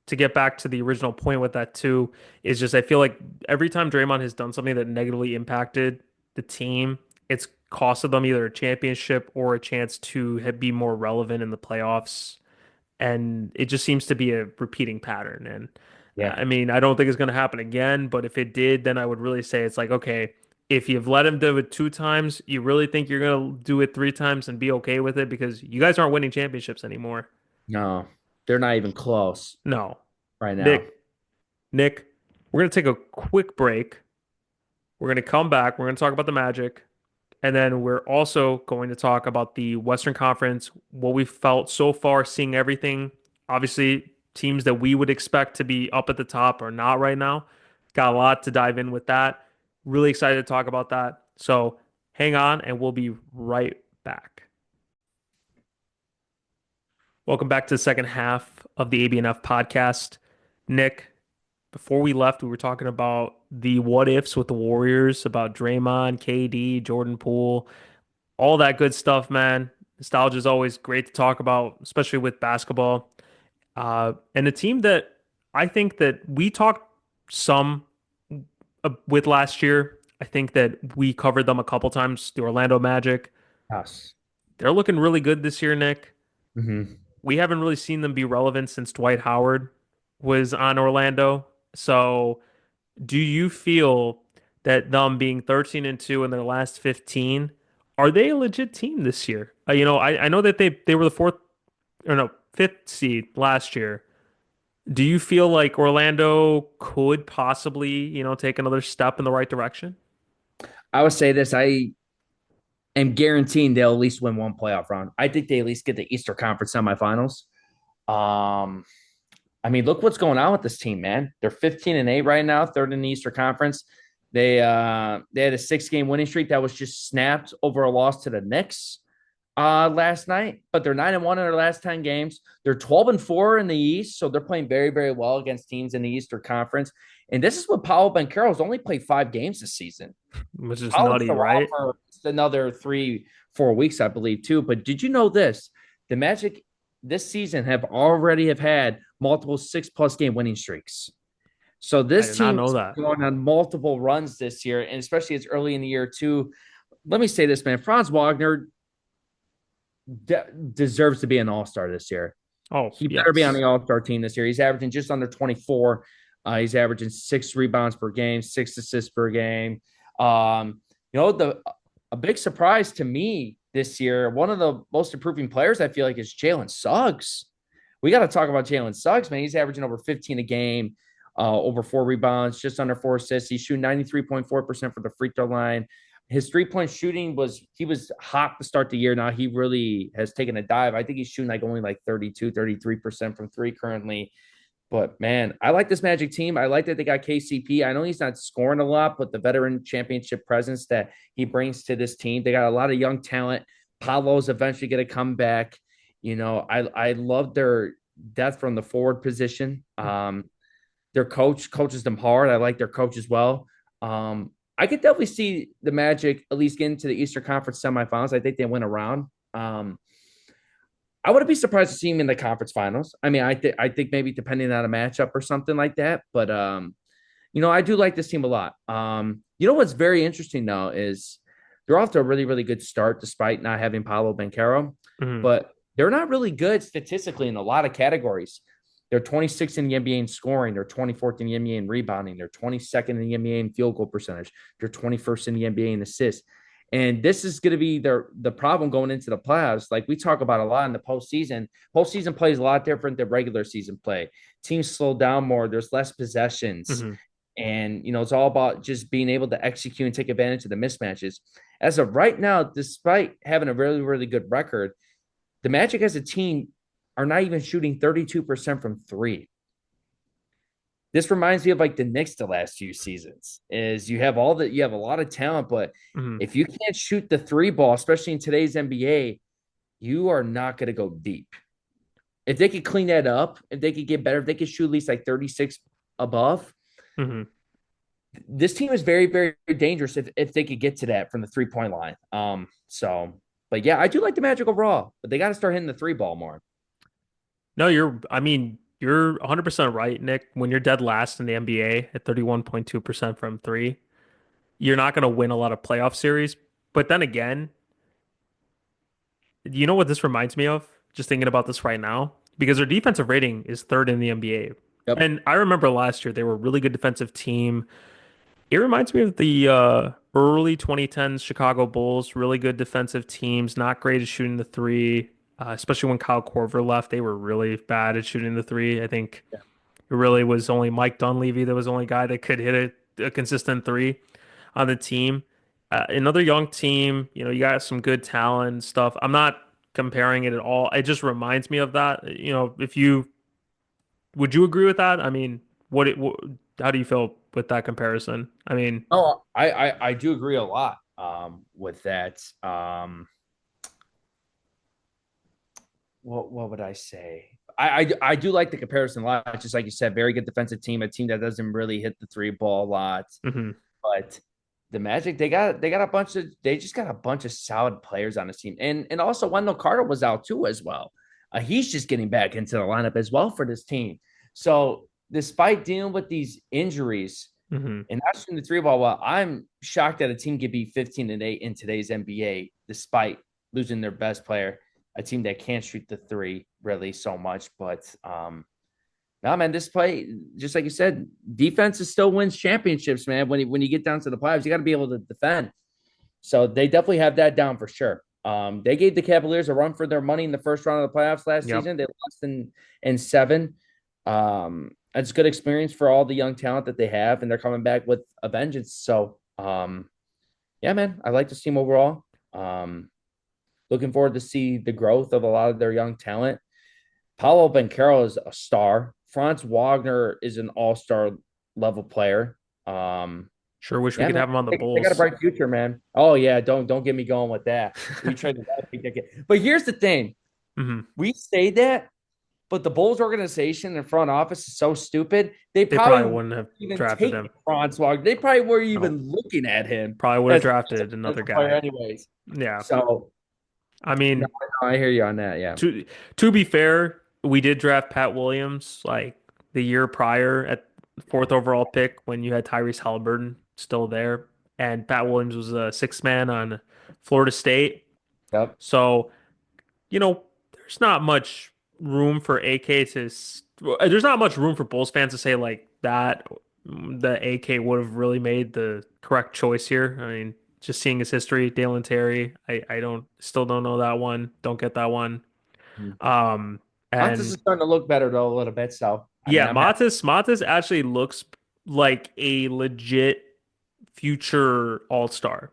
to get back to the original point with that too, is just I feel like every time Draymond has done something that negatively impacted the team, it's costed them either a championship or a chance to be more relevant in the playoffs. And it just seems to be a repeating pattern. And Yeah. I mean, I don't think it's going to happen again, but if it did, then I would really say it's like, okay, if you've let him do it two times, you really think you're going to do it three times and be okay with it because you guys aren't winning championships anymore. No, they're not even close No. right now. Nick, we're going to take a quick break. We're going to come back. We're going to talk about the Magic. And then we're also going to talk about the Western Conference, what we felt so far, seeing everything. Obviously, teams that we would expect to be up at the top are not right now. Got a lot to dive in with that. Really excited to talk about that. So hang on, and we'll be right back. Welcome back to the second half of the ABNF podcast. Nick, before we left, we were talking about the what ifs with the Warriors, about Draymond, KD, Jordan Poole, all that good stuff, man. Nostalgia is always great to talk about, especially with basketball. And a team that I think that we talked some with last year. I think that we covered them a couple times, the Orlando Magic. Yes. They're looking really good this year, Nick. Hmm. We haven't really seen them be relevant since Dwight Howard was on Orlando. So, do you feel that them being 13 and 2 in their last 15, are they a legit team this year? I know that they were the fourth or no, fifth seed last year. Do you feel like Orlando could possibly, take another step in the right direction? I would say this. I am guaranteeing they'll at least win one playoff round. I think they at least get the Eastern Conference semifinals. Um, I mean, look what's going on with this team, man. They're 15 and 8 right now, third in the Eastern Conference. They had a 6 game winning streak that was just snapped over a loss to the Knicks last night, but they're 9 and 1 in their last 10 games. They're 12 and 4 in the East, so they're playing very, very well against teams in the Eastern Conference. And this is what Paolo Banchero's only played 5 games this season. Which is Paolo's nutty, still out right? for another 3, 4 weeks, I believe, too. But did you know this? The Magic this season have had multiple 6+ game winning streaks. So I this did not team know is that. going on multiple runs this year, and especially it's early in the year too. Let me say this, man. Franz Wagner deserves to be an all-star this year. Oh, He better be on yes. the all-star team this year. He's averaging just under 24. He's averaging 6 rebounds per game, 6 assists per game. The a big surprise to me this year, one of the most improving players I feel like is Jalen Suggs. We got to talk about Jalen Suggs, man. He's averaging over 15 a game, over 4 rebounds, just under 4 assists. He's shooting 93.4% for the free throw line. His 3 point shooting he was hot to start the year. Now he really has taken a dive. I think he's shooting like only like 32, 33% from three currently. But man, I like this Magic team. I like that they got KCP. I know he's not scoring a lot, but the veteran championship presence that he brings to this team, they got a lot of young talent. Paolo's eventually going to come back. I love their depth from the forward position. Their coach coaches them hard. I like their coach as well. I could definitely see the Magic at least get into the Eastern Conference semifinals. I think they win around. I wouldn't be surprised to see him in the conference finals. I mean, I think maybe depending on a matchup or something like that. But I do like this team a lot. What's very interesting though is they're off to a really, really good start despite not having Paolo Banchero, Mhm. but they're not really good statistically in a lot of categories. They're 26th in the NBA in scoring. They're 24th in the NBA in rebounding. They're 22nd in the NBA in field goal percentage. They're 21st in the NBA in assists. And this is going to be the problem going into the playoffs. Like we talk about a lot in the postseason. Postseason play is a lot different than regular season play. Teams slow down more. There's less possessions. Mhm. And, it's all about just being able to execute and take advantage of the mismatches. As of right now, despite having a really, really good record, the Magic as a team are not even shooting 32% from three. This reminds me of like the Knicks the last few seasons. Is you have a lot of talent, but Mhm. if you can't shoot the three ball, especially in today's NBA, you are not going to go deep. If they could clean that up, if they could get better, if they could shoot at least like 36 above, Mhm. this team is very, very dangerous if they could get to that from the 3 point line. But yeah, I do like the Magic overall, but they got to start hitting the three ball more. No, I mean, you're 100% right, Nick. When you're dead last in the NBA at 31.2% from three, you're not going to win a lot of playoff series. But then again, you know what this reminds me of? Just thinking about this right now, because their defensive rating is third in the NBA. Yep. And I remember last year they were a really good defensive team. It reminds me of the early 2010s Chicago Bulls, really good defensive teams, not great at shooting the three, especially when Kyle Korver left. They were really bad at shooting the three. I think Yeah. it really was only Mike Dunleavy that was the only guy that could hit a consistent three on the team. Another young team, you got some good talent and stuff. I'm not comparing it at all. It just reminds me of that. If you would you agree with that? I mean, how do you feel with that comparison? I mean, Oh, I do agree a lot with that. what would I say? I do like the comparison a lot. Just like you said, very good defensive team, a team that doesn't really hit the three ball a lot. Hmm. But the Magic, they got a bunch of they just got a bunch of solid players on this team, and also Wendell Carter was out too as well. He's just getting back into the lineup as well for this team. So despite dealing with these injuries Hmm. and not shooting the three ball well, I'm shocked that a team could be 15-8 in today's NBA despite losing their best player, a team that can't shoot the three really so much. But no, man, this play, just like you said, defense still wins championships, man. When you get down to the playoffs, you got to be able to defend. So they definitely have that down for sure. They gave the Cavaliers a run for their money in the first round of the playoffs last Yep. season. They lost in seven. It's good experience for all the young talent that they have, and they're coming back with a vengeance. So, yeah, man, I like this team overall. Looking forward to see the growth of a lot of their young talent. Paulo Banchero is a star. Franz Wagner is an all-star level player. Um, Sure wish we yeah, could man, have him on the they got a Bulls. bright future, man. Oh yeah, don't get me going with that. We traded that big ticket. But here's the thing: Hmm. we say that, but the Bulls organization and front office is so stupid. They They probably probably wouldn't wouldn't have even drafted take him. Franz Wagner. They probably weren't No, even looking at him probably would have as drafted as another a player, guy. anyways. Yeah. So I no, mean, I hear you on that. Yeah. to to be fair, we did draft Pat Williams like the year prior at fourth overall pick when you had Tyrese Halliburton still there, and Pat Williams was a sixth man on Florida State. Yep. So, there's not much room for AK there's not much room for Bulls fans to say like that the AK would have really made the correct choice here. I mean, just seeing his history, Dalen Terry, I don't still don't know that one. Don't get that one. Mhm. Um, Montes is and starting to look better though a little bit. So I mean, yeah, I'm happy. Matas actually looks like a legit future all-star.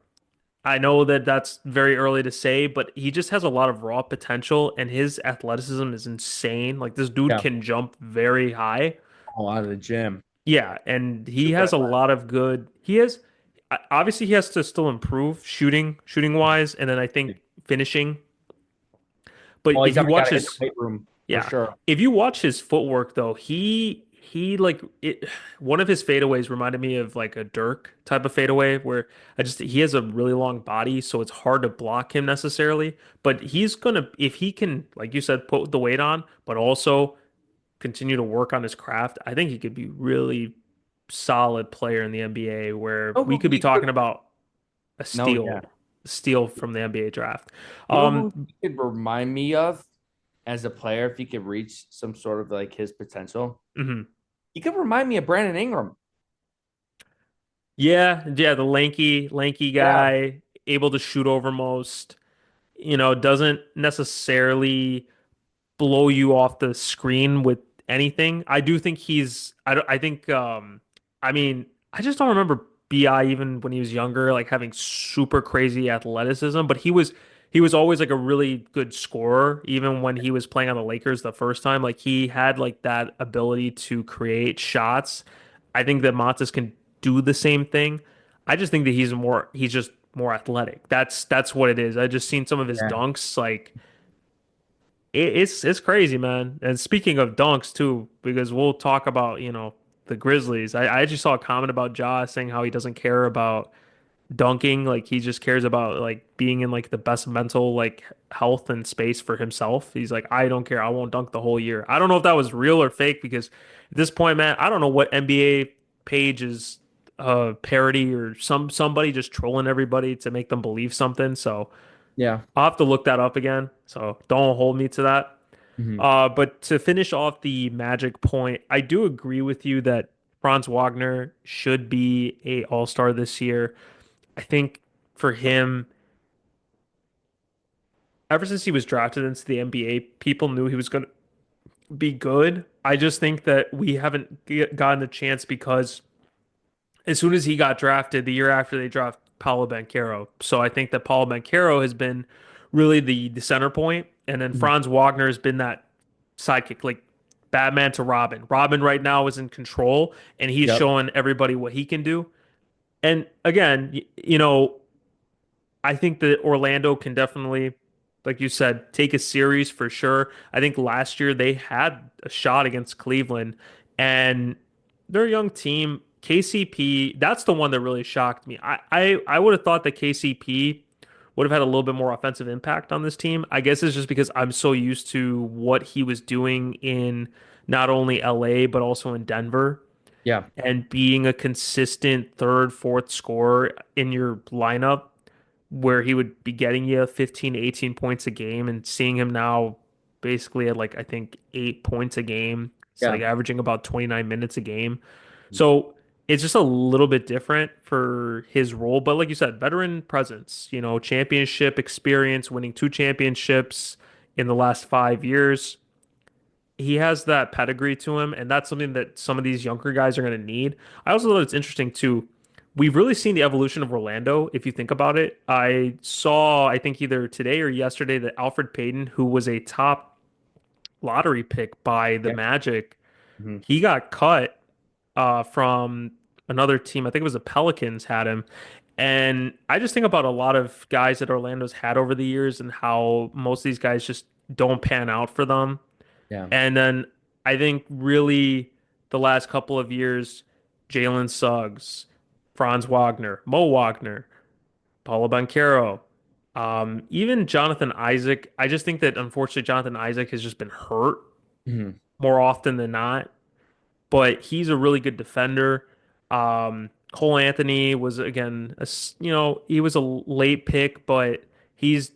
I know that that's very early to say, but he just has a lot of raw potential and his athleticism is insane. Like this dude Yeah. can jump very high. Oh, out of the gym. Yeah, and he Super has a athletic. lot of good. He has obviously he has to still improve shooting wise, and then I think finishing. But Well, he's if you definitely got watch to hit the his weight room for Yeah. sure. If you watch his footwork though, he like it one of his fadeaways reminded me of like a Dirk type of fadeaway where he has a really long body, so it's hard to block him necessarily. But he's gonna if he can, like you said, put the weight on, but also continue to work on his craft, I think he could be really solid player in the NBA where You know we who could be he could? talking about a No, yeah. steal from the NBA draft. You know who Um, he could remind me of as a player if he could reach some sort of like his potential? mhm. He could remind me of Brandon Ingram. Yeah, the lanky Yeah. guy, able to shoot over most, doesn't necessarily blow you off the screen with anything. I do think I think I mean, I just don't remember BI even when he was younger like having super crazy athleticism, but he was always like a really good scorer even when he was playing on the Lakers the first time. Like he had like that ability to create shots. I think that Montes can do the same thing. I just think that he's just more athletic. That's what it is. I just seen some of his Yeah. dunks like it's crazy, man. And speaking of dunks too, because we'll talk about, the Grizzlies. I actually saw a comment about Ja saying how he doesn't care about dunking, like he just cares about like being in like the best mental like health and space for himself. He's like, I don't care, I won't dunk the whole year. I don't know if that was real or fake because at this point, man, I don't know what NBA page is parody or somebody just trolling everybody to make them believe something. So Yeah. I'll have to look that up again. So don't hold me to that. Mhm. But to finish off the Magic point, I do agree with you that Franz Wagner should be a All-Star this year. I think for him, ever since he was drafted into the NBA, people knew he was going to be good. I just think that we haven't gotten a chance because as soon as he got drafted, the year after they draft Paolo Banchero. So I think that Paolo Banchero has been really the center point, and then Mhm. Franz Wagner has been that sidekick, like Batman to Robin. Robin right now is in control, and he's Yep. showing everybody what he can do. And again, I think that Orlando can definitely like you said, take a series for sure. I think last year they had a shot against Cleveland, and they're a young team. KCP, that's the one that really shocked me. I would have thought that KCP would have had a little bit more offensive impact on this team. I guess it's just because I'm so used to what he was doing in not only LA, but also in Denver Yeah. and being a consistent third, fourth scorer in your lineup where he would be getting you 15 to 18 points a game and seeing him now basically at like I think 8 points a game. It's like Yeah. averaging about 29 minutes a game. So it's just a little bit different for his role. But like you said, veteran presence, championship experience, winning two championships in the last 5 years. He has that pedigree to him, and that's something that some of these younger guys are going to need. I also thought it's interesting too. We've really seen the evolution of Orlando, if you think about it. I saw, I think either today or yesterday, that Alfred Payton, who was a top lottery pick by the Yeah. Magic, Mhm. he got cut from another team. I think it was the Pelicans had him. And I just think about a lot of guys that Orlando's had over the years and how most of these guys just don't pan out for them. Yeah. And then I think really the last couple of years, Jalen Suggs, Franz Wagner, Mo Wagner, Paulo Banchero, even Jonathan Isaac. I just think that unfortunately Jonathan Isaac has just been hurt Mhm. more often than not, but he's a really good defender. Cole Anthony was again, he was a late pick, but he's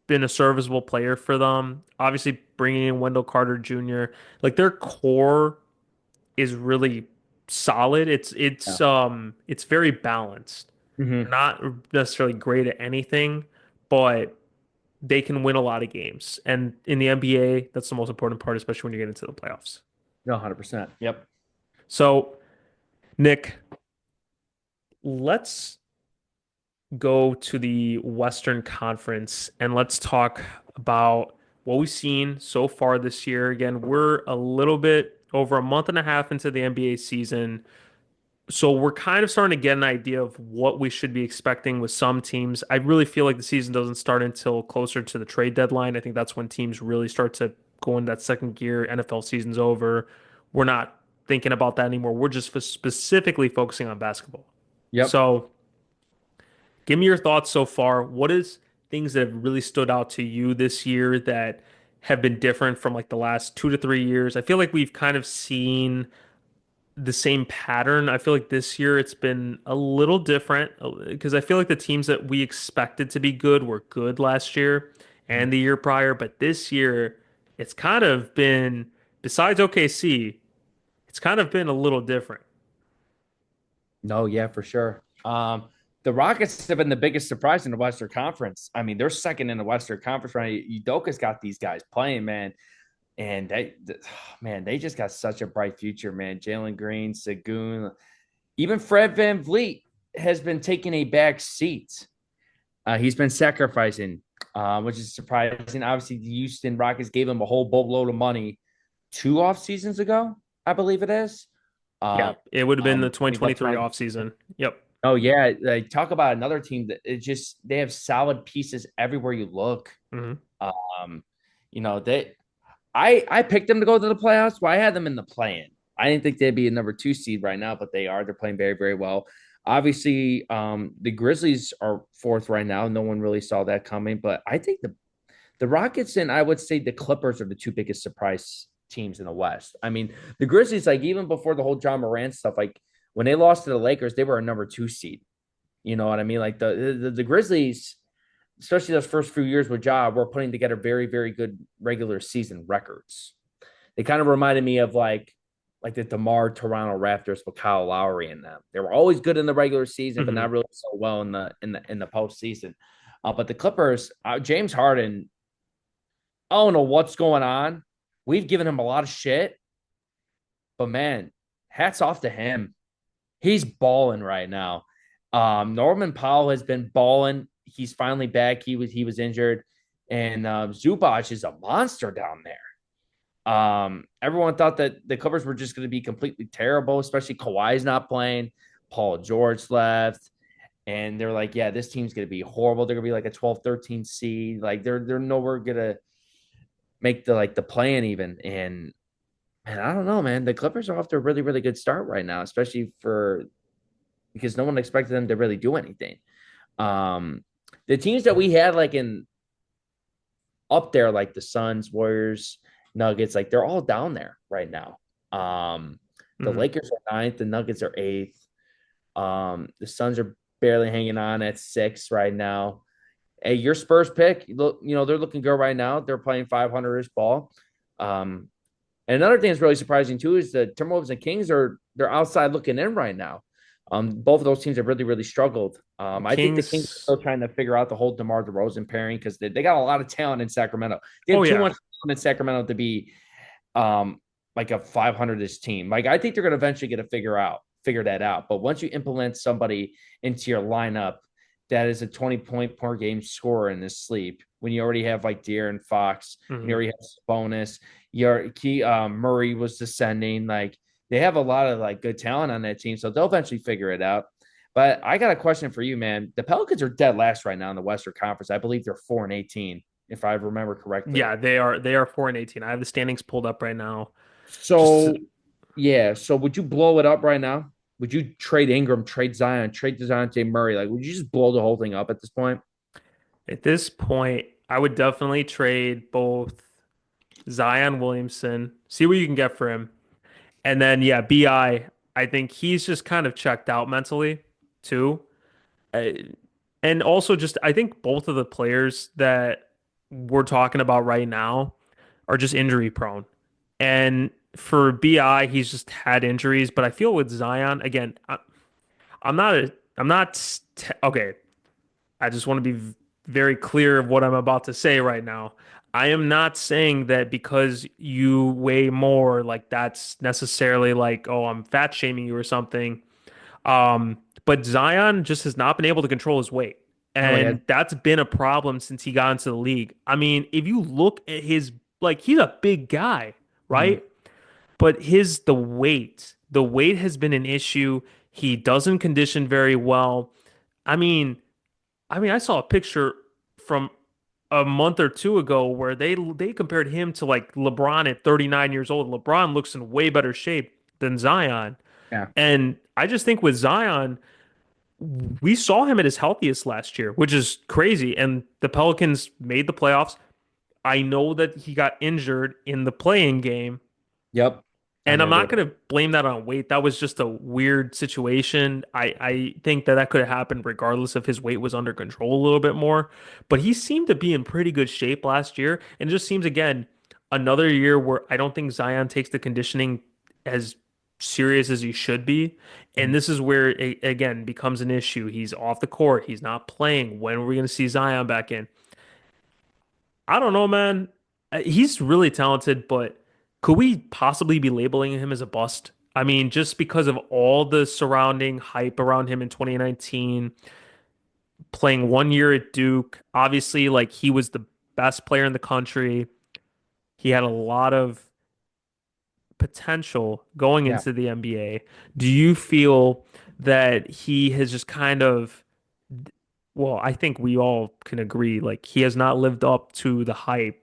been a serviceable player for them. Obviously, bringing in Wendell Carter Jr. Like their core is really solid. Yeah. It's very balanced. They're Mhm. not necessarily great at anything, but they can win a lot of games. And in the NBA, that's the most important part, especially when you get into the playoffs. No, 100%. Yep. So, Nick, let's go to the Western Conference and let's talk about what we've seen so far this year. Again, we're a little bit over a month and a half into the NBA season. So we're kind of starting to get an idea of what we should be expecting with some teams. I really feel like the season doesn't start until closer to the trade deadline. I think that's when teams really start to go in that second gear. NFL season's over. We're not thinking about that anymore. We're just specifically focusing on basketball. Yep. So give me your thoughts so far. What is things that have really stood out to you this year that have been different from like the last 2 to 3 years? I feel like we've kind of seen the same pattern. I feel like this year it's been a little different because I feel like the teams that we expected to be good were good last year Mhm. and the year prior, but this year it's kind of been, besides OKC, it's kind of been a little different. No, yeah, for sure. The Rockets have been the biggest surprise in the Western Conference. I mean, they're second in the Western Conference right. Udoka's got these guys playing, man, and man, they just got such a bright future, man. Jalen Green, Sagoon, even Fred Van Vliet has been taking a back seat. He's been sacrificing, which is surprising. Obviously, the Houston Rockets gave him a whole boatload of money 2 off seasons ago, I believe it is. Yeah, Um, it would have been the the Bucks 2023 might. offseason. Yep. Oh yeah, like talk about another team that it just they have solid pieces everywhere you look. Hmm. Um, they I picked them to go to the playoffs. Well, I had them in the play-in. I didn't think they'd be a number 2 seed right now, but they are. They're playing very, very well. Obviously, the Grizzlies are fourth right now. No one really saw that coming, but I think the Rockets and I would say the Clippers are the two biggest surprise teams in the West. I mean, the Grizzlies, like even before the whole John Morant stuff, like when they lost to the Lakers, they were a number 2 seed. You know what I mean? Like the Grizzlies, especially those first few years with Ja, were putting together very, very good regular season records. They kind of reminded me of like the DeMar Toronto Raptors with Kyle Lowry in them. They were always good in the regular season, but Hmm. not really so well in the postseason. But the Clippers, James Harden, I don't know what's going on. We've given him a lot of shit, but man, hats off to him. He's balling right now. Norman Powell has been balling. He's finally back. He was injured, and Zubac is a monster down there. Everyone thought that the Clippers were just going to be completely terrible, especially Kawhi's not playing. Paul George left. and they're like, yeah, this team's gonna be horrible. They're gonna be like a 12, 13 seed. Like they're nowhere gonna make the play-in even. And man, I don't know, man. The Clippers are off to a really, really good start right now, especially for because no one expected them to really do anything. Um, the teams that we had like in up there, like the Suns, Warriors, Nuggets, like they're all down there right now. The Mhm. Lakers are ninth, the Nuggets are eighth. The Suns are barely hanging on at six right now. Hey, your Spurs pick, look, they're looking good right now. They're playing 500-ish ball. Um, and another thing that's really surprising too is the Timberwolves and Kings they're outside looking in right now. Both of those teams have really, really struggled. The I think the Kings are Kings. still trying to figure out the whole DeMar DeRozan pairing because they got a lot of talent in Sacramento. They Oh have too yeah. much talent in Sacramento to be like a 500-ish team. Like I think they're going to eventually get to figure that out. But once you implement somebody into your lineup that is a 20-point per game scorer in this sleep, when you already have like De'Aaron Fox, and you Mhm. already have bonus, your key Murray was descending. Like they have a lot of like good talent on that team, so they'll eventually figure it out. But I got a question for you, man. The Pelicans are dead last right now in the Western Conference. I believe they're 4-18, if I remember correctly. Yeah, they are 4-18. I have the standings pulled up right now. Just to, So yeah, so would you blow it up right now? Would you trade Ingram, trade Zion, trade DeJounte Murray? Like, would you just blow the whole thing up at this point? at this point, I would definitely trade both Zion Williamson, see what you can get for him. And then yeah, I think he's just kind of checked out mentally too. Uh, and also just I think both of the players that we're talking about right now are just injury prone. And for BI, he's just had injuries, but I feel with Zion again, I'm not a I'm not okay. I just want to be very clear of what I'm about to say right now. I am not saying that because you weigh more, like that's necessarily like, oh, I'm fat shaming you or something. But Zion just has not been able to control his weight. No, yeah. And that's been a problem since he got into the league. I mean, if you look at like, he's a big guy, Mhm. right? But the weight has been an issue. He doesn't condition very well. I mean, I saw a picture from a month or two ago where they compared him to like LeBron at 39 years old. LeBron looks in way better shape than Zion. Yeah. And I just think with Zion, we saw him at his healthiest last year, which is crazy. And the Pelicans made the playoffs. I know that he got injured in the playing game, Yep. I and I'm remember not that. going to blame that on weight. That was just a weird situation. I think that could have happened regardless if his weight was under control a little bit more. But he seemed to be in pretty good shape last year. And it just seems, again, another year where I don't think Zion takes the conditioning as serious as he should be. And Mhm. this is where it, again, becomes an issue. He's off the court. He's not playing. When are we going to see Zion back in? I don't know, man. He's really talented, but could we possibly be labeling him as a bust? I mean, just because of all the surrounding hype around him in 2019, playing 1 year at Duke, obviously, like he was the best player in the country. He had a lot of potential going Yeah. into the NBA. Do you feel that he has just kind of, well, I think we all can agree, like he has not lived up to the hype.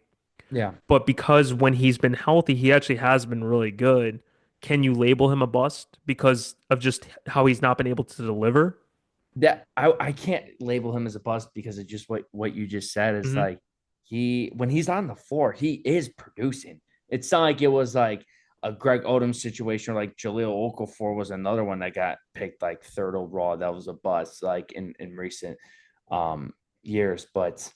Yeah. But because when he's been healthy, he actually has been really good. Can you label him a bust because of just how he's not been able to deliver? That I can't label him as a bust because of just what you just said is Hmm. like he when he's on the floor, he is producing. It's not like it was like a Greg Odom situation or like Jahlil Okafor was another one that got picked like third overall. That was a bust like in recent um years. But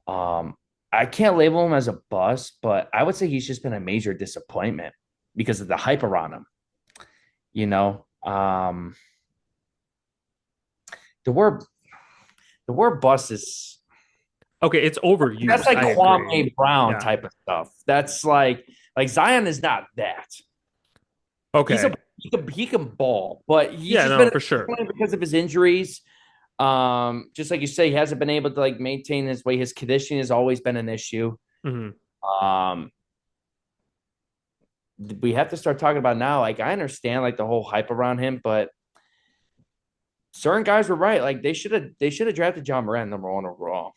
um I can't label him as a bust, but I would say he's just been a major disappointment because of the hype around him, you know. The word the word bust is Okay, it's that's overused. like I agree. Kwame Brown Yeah. type of stuff. That's like Zion is not that. He's a Okay. he can ball, but he's Yeah, just no, been for sure. because of his injuries. Just like you say, he hasn't been able to like maintain his weight. His conditioning has always been an issue. Hmm. Um, we have to start talking about now. Like I understand like the whole hype around him, but certain guys were right. Like they should have drafted John Moran number one overall.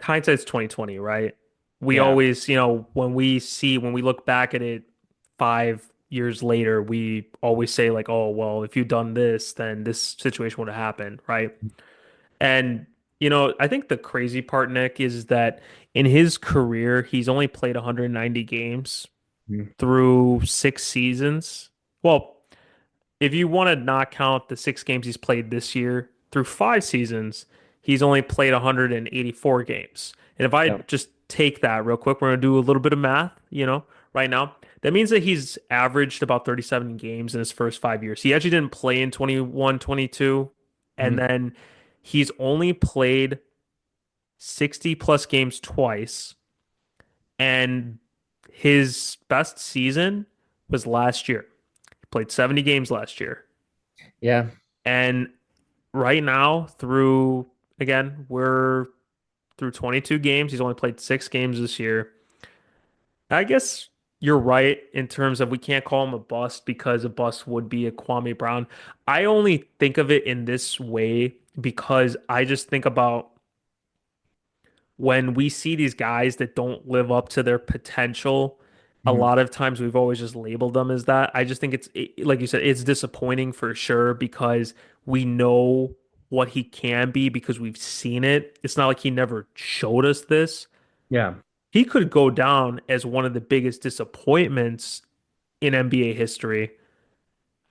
Hindsight's 2020, right? We Yeah. always, when we look back at it 5 years later, we always say like, oh, well, if you'd done this, then this situation would have happened, right? And I think the crazy part, Nick, is that in his career, he's only played 190 games Mhm. through 6 seasons. Well, if you want to not count the 6 games he's played this year, through 5 seasons, he's only played 184 games. And if I Yeah. just take that real quick, we're going to do a little bit of math, right now. That means that he's averaged about 37 games in his first 5 years. He actually didn't play in 21, 22, and Mhm. then he's only played 60 plus games twice. And his best season was last year. He played 70 games last year. Yeah. And right now, we're through 22 games. He's only played 6 games this year. I guess you're right in terms of we can't call him a bust because a bust would be a Kwame Brown. I only think of it in this way because I just think about when we see these guys that don't live up to their potential, a Mhm. lot of times we've always just labeled them as that. I just think like you said, it's disappointing for sure because we know what he can be because we've seen it. It's not like he never showed us this. Yeah. He could go down as one of the biggest disappointments in NBA history.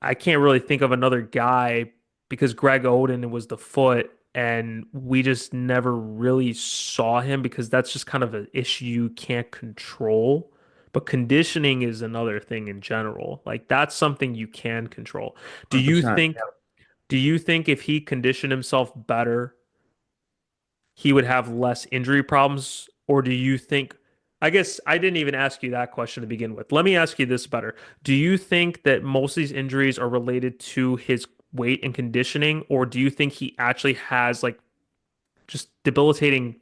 I can't really think of another guy because Greg Oden was the foot, and we just never really saw him because that's just kind of an issue you can't control. But conditioning is another thing in general. Like that's something you can control. Do you 100%. think do you think if he conditioned himself better, he would have less injury problems? Or do you think, I guess I didn't even ask you that question to begin with. Let me ask you this better. Do you think that most of these injuries are related to his weight and conditioning, or do you think he actually has like just debilitating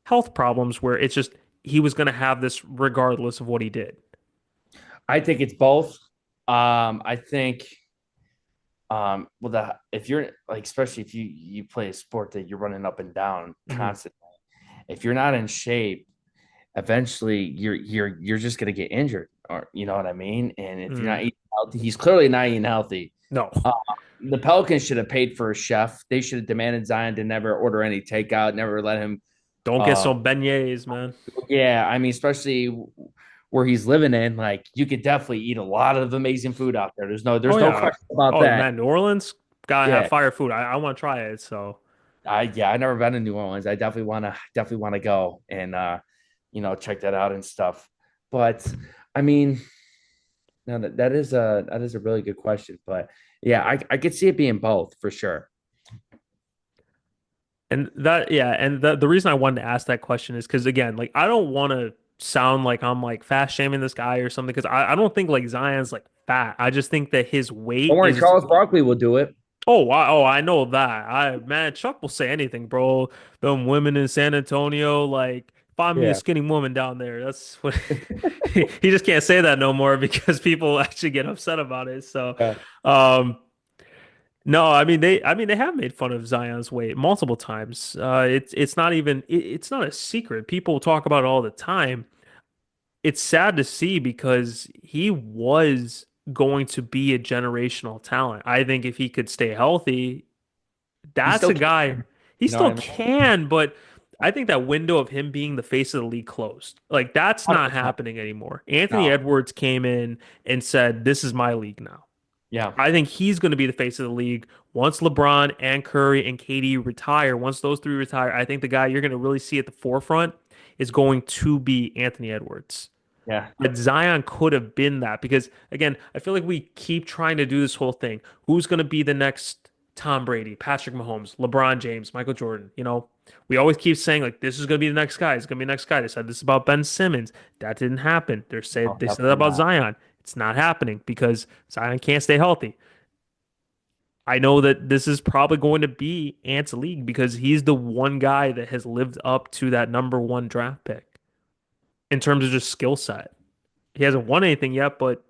health problems where it's just he was going to have this regardless of what he did? I think it's both. I think well the if you're like especially if you play a sport that you're running up and down Hmm. constantly, if you're not in shape, eventually you're just gonna get injured, or you know what I mean? And if you're not Mm. eating healthy, he's clearly not eating healthy. No, Uh, the Pelicans should have paid for a chef. They should have demanded Zion to never order any takeout, never let him. don't get Uh, some beignets, man. yeah, I mean, especially where he's living in, like you could definitely eat a lot of amazing food out there. Oh There's no yeah. question about Oh that. man, New Orleans gotta have Yeah, fire food. I want to try it. So. I never been to New Orleans. I definitely wanna go and check that out and stuff. But I mean, no, that is a really good question. But yeah, I could see it being both for sure. And that, yeah, and the reason I wanted to ask that question is because again, like I don't want to sound like I'm like fast shaming this guy or something because I don't think like Zion's like fat. I just think that his Don't weight worry, is. Charles Barkley will do it. I know that. Man, Chuck will say anything, bro. Them women in San Antonio, like find me a Yeah. skinny woman down there. That's what he just can't say that no more because people actually get upset about it. So, Yeah. um, no, I mean they have made fun of Zion's weight multiple times. It's not even it's not a secret. People talk about it all the time. It's sad to see because he was going to be a generational talent. I think if he could stay healthy, He that's still a can. guy. He You know what still I mean? can, but I think that window of him being the face of the league closed. Like that's not 100%. happening anymore. Anthony No. Edwards came in and said, "This is my league now." Yeah. I think he's going to be the face of the league once LeBron and Curry and KD retire. Once those three retire, I think the guy you're going to really see at the forefront is going to be Anthony Edwards. Yeah. But Zion could have been that because, again, I feel like we keep trying to do this whole thing. Who's going to be the next Tom Brady, Patrick Mahomes, LeBron James, Michael Jordan? We always keep saying, like, this is going to be the next guy. It's going to be the next guy. They said this about Ben Simmons. That didn't happen. No, They said that definitely about not. Zion. It's not happening because Zion can't stay healthy. I know that this is probably going to be Ant's league because he's the one guy that has lived up to that number one draft pick in terms of just skill set. He hasn't won anything yet, but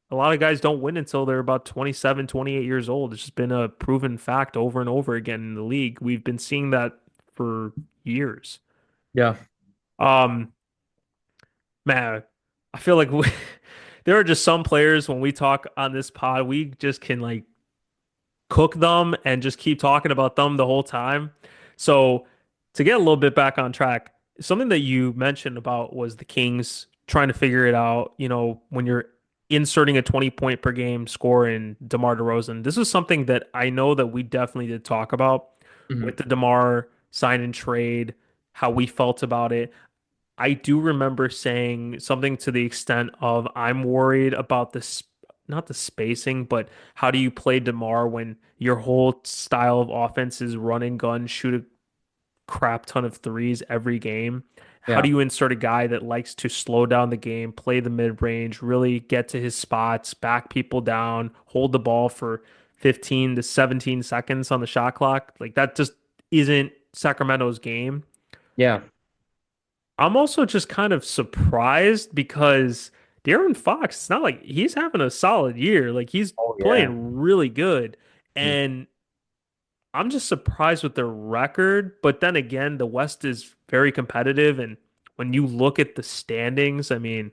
a lot of guys don't win until they're about 27, 28 years old. It's just been a proven fact over and over again in the league. We've been seeing that for years. Yeah. Um, Man, I feel like there are just some players when we talk on this pod, we just can like cook them and just keep talking about them the whole time. So to get a little bit back on track, something that you mentioned about was the Kings trying to figure it out, when you're inserting a 20 point per game score in DeMar DeRozan. This is something that I know that we definitely did talk about with Mhm. the DeMar sign and trade, how we felt about it. I do remember saying something to the extent of I'm worried about this, not the spacing, but how do you play DeMar when your whole style of offense is run and gun, shoot a crap ton of threes every game? How do Yeah. you insert a guy that likes to slow down the game, play the mid range, really get to his spots, back people down, hold the ball for 15 to 17 seconds on the shot clock? Like that just isn't Sacramento's game. Yeah. I'm also just kind of surprised because De'Aaron Fox, it's not like he's having a solid year. Like he's Oh yeah. playing really good. Mhm. And I'm just surprised with their record. But then again, the West is very competitive. And when you look at the standings, I mean,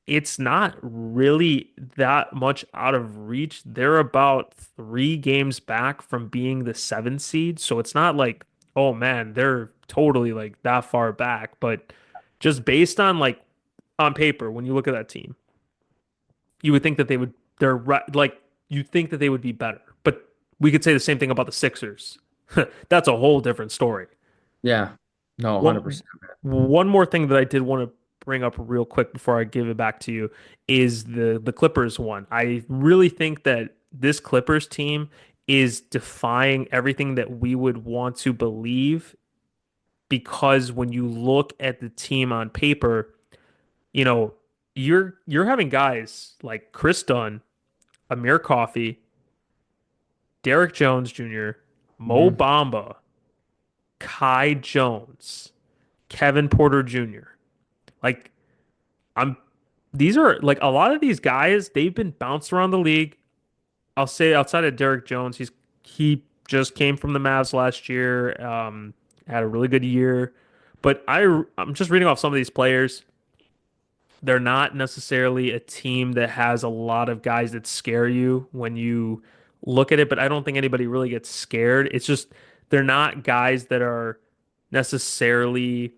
it's not really that much out of reach. They're about 3 games back from being the 7th seed. So it's not like, oh man, they're totally like that far back. But just based on like on paper, when you look at that team, you would think that like you think that they would be better. But we could say the same thing about the Sixers. That's a whole different story. Yeah. No, One 100%. one more thing that I did want to bring up real quick before I give it back to you is the Clippers one. I really think that this Clippers team is defying everything that we would want to believe because when you look at the team on paper, you know, you're having guys like Chris Dunn, Amir Coffey, Derek Jones Jr., Mo Mhm. Bamba, Kai Jones, Kevin Porter Jr. Like I'm these are like a lot of these guys, they've been bounced around the league. I'll say outside of Derek Jones, he just came from the Mavs last year, had a really good year. But I'm just reading off some of these players. They're not necessarily a team that has a lot of guys that scare you when you look at it, but I don't think anybody really gets scared. It's just they're not guys that are necessarily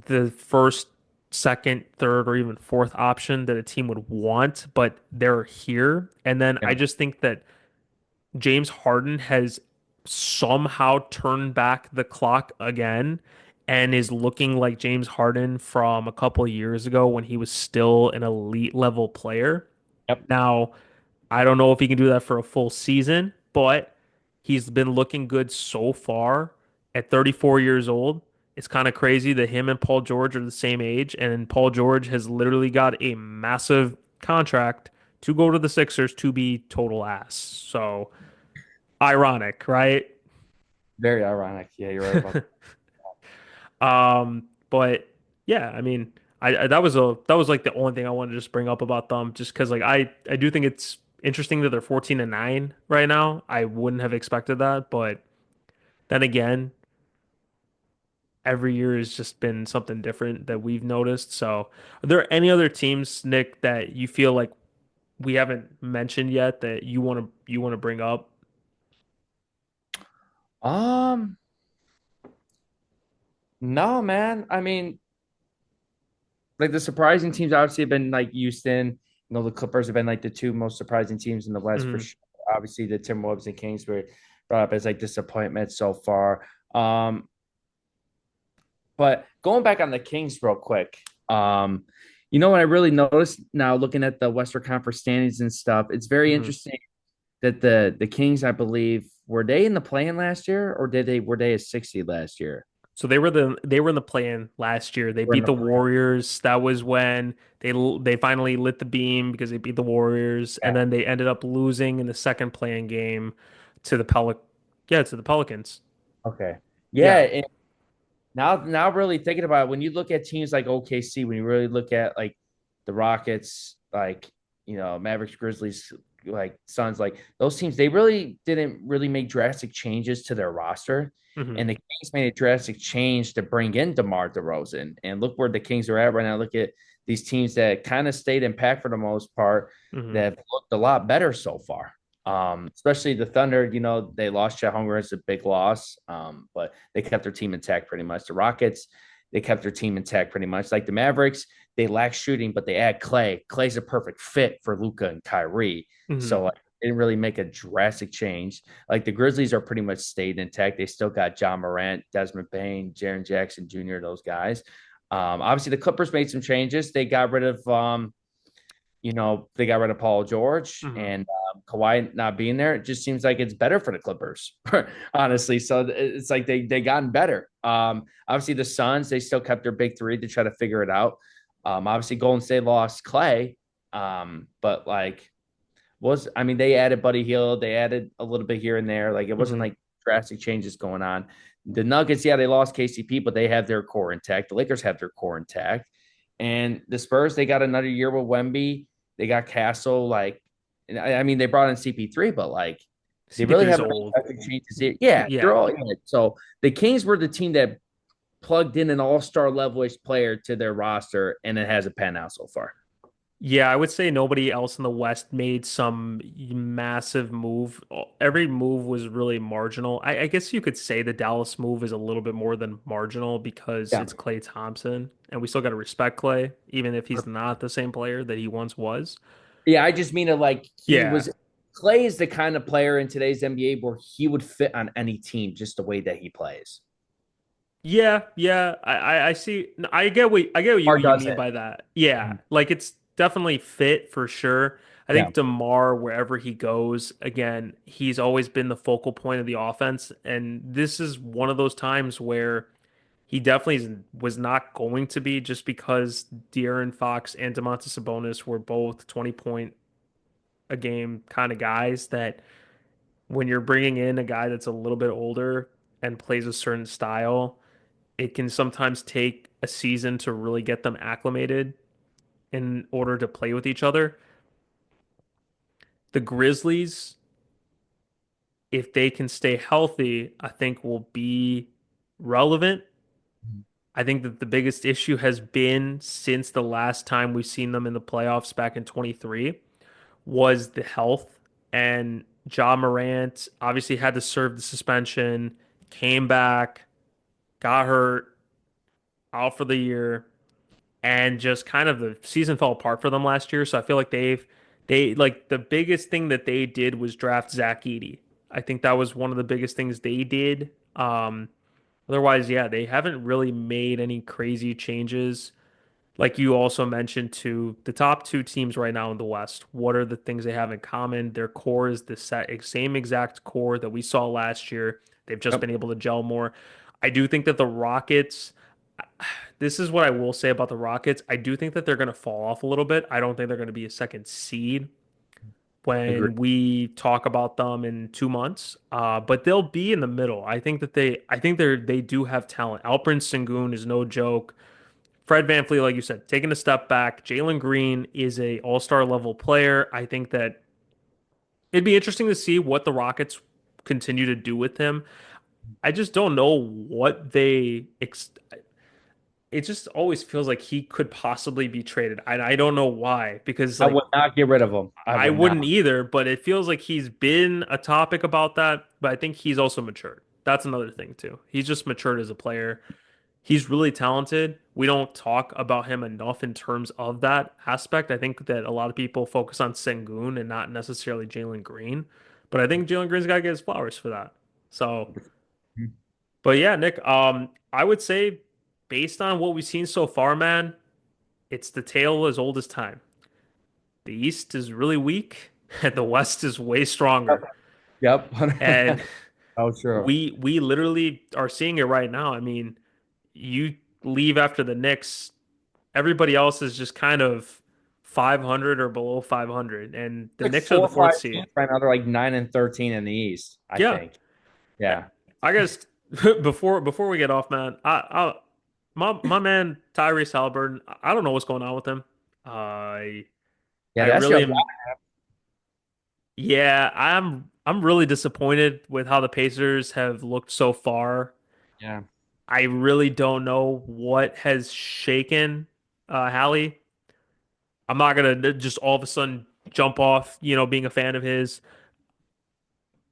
the first, second, third, or even fourth option that a team would want, but they're here. And then I Yeah. just think that James Harden has somehow turned back the clock again and is looking like James Harden from a couple of years ago when he was still an elite level player. Yep. Now, I don't know if he can do that for a full season, but he's been looking good so far at 34 years old. It's kind of crazy that him and Paul George are the same age, and Paul George has literally got a massive contract to go to the Sixers to be total ass. So ironic, right? Very ironic. Yeah, you're right about But yeah, I mean, that was like the only thing I wanted to just bring up about them, just because like I do think it's interesting that they're 14-9 right now. I wouldn't have expected that, but then again, every year has just been something different that we've noticed. So, are there any other teams, Nick, that you feel like we haven't mentioned yet that you want to bring up? that. No, man. I mean, like the surprising teams obviously have been like Houston. You know, the Clippers have been like the two most surprising teams in the West for Mhm. sure. Obviously, the Timberwolves and Kings were brought up as like disappointments so far. Um, but going back on the Kings real quick, you know what I really noticed now looking at the Western Conference standings and stuff, it's very Mhm. interesting that the Kings, I believe, were they in the play-in last year or did they were they a 60 last year? So they were in the play-in last year. They We're in beat the the play. Warriors. That was when they finally lit the beam because they beat the Warriors, and Yeah. then they ended up losing in the second play-in game to the Pelicans. Okay. Yeah. Yeah, now really thinking about it, when you look at teams like OKC, when you really look at like the Rockets, like Mavericks, Grizzlies, like Suns, like those teams, they really didn't really make drastic changes to their roster. Hmm. And the Kings made a drastic change to bring in DeMar DeRozan. And look where the Kings are at right now. Look at these teams that kind of stayed intact for the most part Hmm. that have looked a lot better so far. Especially the Thunder, they lost Chet Holmgren. It's a big loss, but they kept their team intact pretty much. The Rockets, they kept their team intact pretty much. Like the Mavericks, they lack shooting, but they add Clay. Clay's a perfect fit for Luka and Kyrie. Hmm. So like, they didn't really make a drastic change. Like the Grizzlies are pretty much stayed intact. They still got John Morant, Desmond Bain, Jaren Jackson Jr., those guys. Obviously, the Clippers made some changes. They got rid of they got rid of Paul George Hmm. and Kawhi not being there. It just seems like it's better for the Clippers, honestly. So it's like they gotten better. Obviously, the Suns, they still kept their big three to try to figure it out. Obviously, Golden State lost Clay, but like I mean, they added Buddy Hield, they added a little bit here and there. Like it wasn't Hmm. like drastic changes going on. The Nuggets, yeah, they lost KCP, but they have their core intact. The Lakers have their core intact, and the Spurs, they got another year with Wemby. They got Castle. Like, I mean, they brought in CP3, but like, they really CP3 is haven't old. made changes here. Yeah, they're Yeah. all in it. So the Kings were the team that plugged in an all-star levelish player to their roster, and it has a penthouse so far. Yeah, I would say nobody else in the West made some massive move. Every move was really marginal. I guess you could say the Dallas move is a little bit more than marginal because Yeah. it's Klay Thompson, and we still got to respect Klay, even if he's not the same player that he once was. Yeah, I just mean it like Yeah. Clay is the kind of player in today's NBA where he would fit on any team just the way that he plays. Yeah, yeah. I see. I get what Or you does mean it? by that. Yeah, like it's definitely fit for sure. I Yeah. think DeMar, wherever he goes, again, he's always been the focal point of the offense, and this is one of those times where he definitely was not going to be just because De'Aaron Fox and Domantas Sabonis were both 20-point a game kind of guys that when you're bringing in a guy that's a little bit older and plays a certain style it can sometimes take a season to really get them acclimated in order to play with each other. The Grizzlies, if they can stay healthy, I think will be relevant. I think that the biggest issue has been since the last time we've seen them in the playoffs back in 23 was the health. And Ja Morant obviously had to serve the suspension, came back, got hurt, out for the year. And just kind of the season fell apart for them last year. So I feel like they like the biggest thing that they did was draft Zach Edey. I think that was one of the biggest things they did. Otherwise, yeah, they haven't really made any crazy changes. Like you also mentioned, to the top two teams right now in the West, what are the things they have in common? Their core is the same exact core that we saw last year. They've just Yep. been able to gel more. I do think that the Rockets, this is what I will say about the Rockets. I do think that they're going to fall off a little bit. I don't think they're going to be a second seed Agree. when we talk about them in 2 months. But they'll be in the middle. I think they do have talent. Alperen Sengun is no joke. Fred VanVleet, like you said, taking a step back. Jalen Green is a all-star level player. I think that it'd be interesting to see what the Rockets continue to do with him. I just don't know what it just always feels like he could possibly be traded. I don't know why, because I like would not get rid of him. I I would not. wouldn't either, but it feels like he's been a topic about that, but I think he's also matured. That's another thing too. He's just matured as a player. He's really talented. We don't talk about him enough in terms of that aspect. I think that a lot of people focus on Sengun and not necessarily Jalen Green, but I think Jalen Green's got to get his flowers for that. So, but yeah, Nick, I would say based on what we've seen so far, man, it's the tale as old as time. The East is really weak and the West is way stronger. Yep. And Oh, true. we literally are seeing it right now. I mean, you leave after the Knicks, everybody else is just kind of 500 or below 500, and the Like Knicks are four the or fourth five seed. teams right now. They're like 9-13 in the East, I Yeah, think. Yeah. I guess before we get off, man, my man Tyrese Halliburton, I don't know what's going on with him. Yeah, I that's really your am. Yeah, I'm really disappointed with how the Pacers have looked so far. yeah. I really don't know what has shaken Hallie. I'm not gonna just all of a sudden jump off, being a fan of his.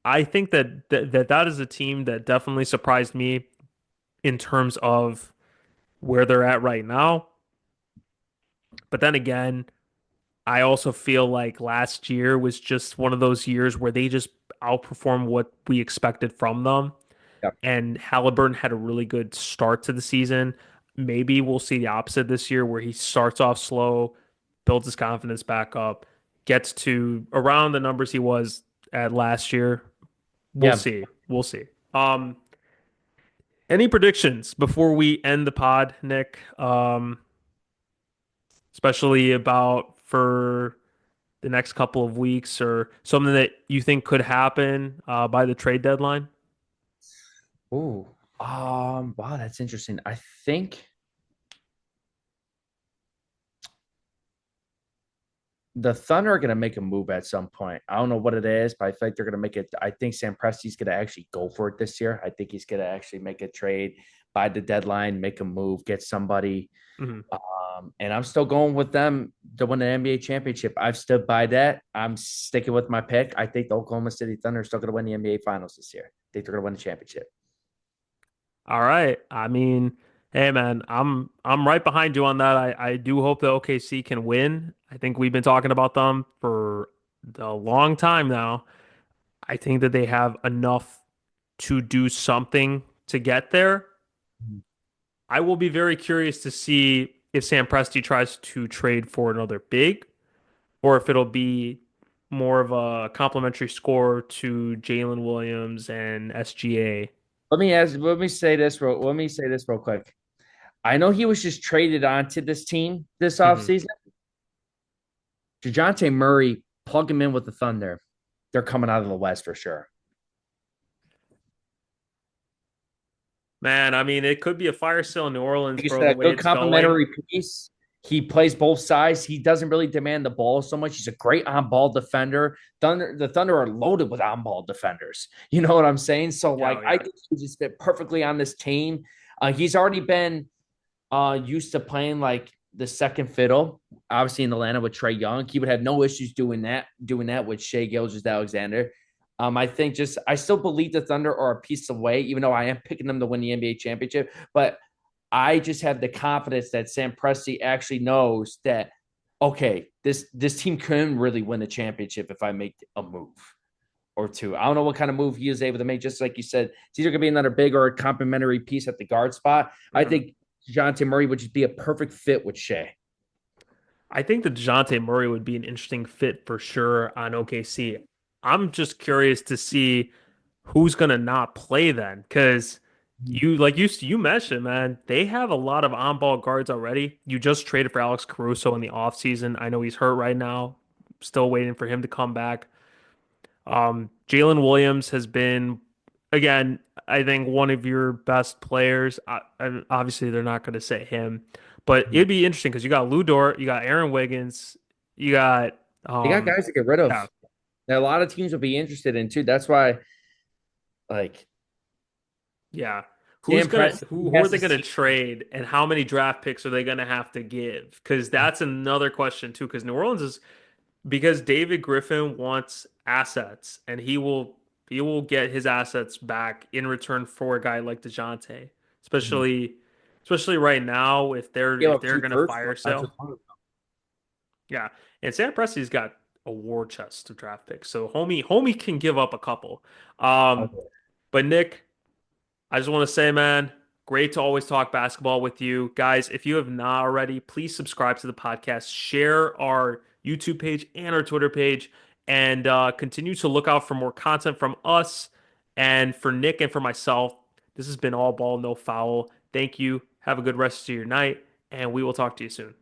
I think that is a team that definitely surprised me in terms of where they're at right now. But then again, I also feel like last year was just one of those years where they just outperformed what we expected from them. Yeah. And Halliburton had a really good start to the season. Maybe we'll see the opposite this year where he starts off slow, builds his confidence back up, gets to around the numbers he was at last year. We'll Yeah. see. We'll see. Any predictions before we end the pod, Nick? Especially about for the next couple of weeks or something that you think could happen by the trade deadline? Ooh. Wow, that's interesting. I think the Thunder are going to make a move at some point. I don't know what it is, but I think they're going to make it. I think Sam Presti's going to actually go for it this year. I think he's going to actually make a trade by the deadline, make a move, get somebody. Mhm. And I'm still going with them to win the NBA championship. I've stood by that. I'm sticking with my pick. I think the Oklahoma City Thunder are still going to win the NBA Finals this year. I think they're going to win the championship. All right. I mean, hey man, I'm right behind you on that. I do hope that OKC can win. I think we've been talking about them for a long time now. I think that they have enough to do something to get there. I will be very curious to see if Sam Presti tries to trade for another big or if it'll be more of a complimentary score to Jalen Williams and SGA. Let me say this real quick. I know he was just traded onto this team this Mhm. offseason. DeJounte Murray, plug him in with the Thunder. They're coming out of the West for sure. Man, I mean, it could be a fire sale in New Orleans, Like you bro, the said, a way good it's going. complementary piece. He plays both sides. He doesn't really demand the ball so much. He's a great on-ball defender. The Thunder are loaded with on-ball defenders. You know what I'm saying? So, Yeah, oh, like, I yeah. think he just fit perfectly on this team. He's already been used to playing like the second fiddle. Obviously, in Atlanta with Trey Young, he would have no issues doing that with Shea Gilgeous-Alexander. I think just I still believe the Thunder are a piece away, even though I am picking them to win the NBA championship. But I just have the confidence that Sam Presti actually knows that okay, this team can really win the championship if I make a move or two. I don't know what kind of move he is able to make. Just like you said, it's either going to be another big or a complimentary piece at the guard spot. I Mhm. think DeJounte Murray would just be a perfect fit with Shea. I think that DeJounte Murray would be an interesting fit for sure on OKC. I'm just curious to see who's gonna not play then, because you mentioned, man, they have a lot of on-ball guards already. You just traded for Alex Caruso in the offseason. I know he's hurt right now. Still waiting for him to come back. Jalen Williams has been, again, I think one of your best players. Obviously, they're not going to say him, but it'd be interesting because you got Lou Dort, you got Aaron Wiggins, you got, They got guys to get rid yeah, of that a lot of teams would be interested in too. That's why, like yeah. Sam Presti Who are has they to gonna see. trade and how many draft picks are they gonna have to give? Because that's another question too. Because New Orleans is because David Griffin wants assets and he will get his assets back in return for a guy like DeJounte. Especially especially right now Give if up they're two gonna firsts. fire Not too sale. long Yeah. And Sam Presti's got a war chest of draft picks. So homie can give up a couple. Um ago. but Nick, I just want to say, man, great to always talk basketball with you. Guys, if you have not already, please subscribe to the podcast, share our YouTube page and our Twitter page, and continue to look out for more content from us. And for Nick and for myself, this has been All Ball, No Foul. Thank you. Have a good rest of your night, and we will talk to you soon.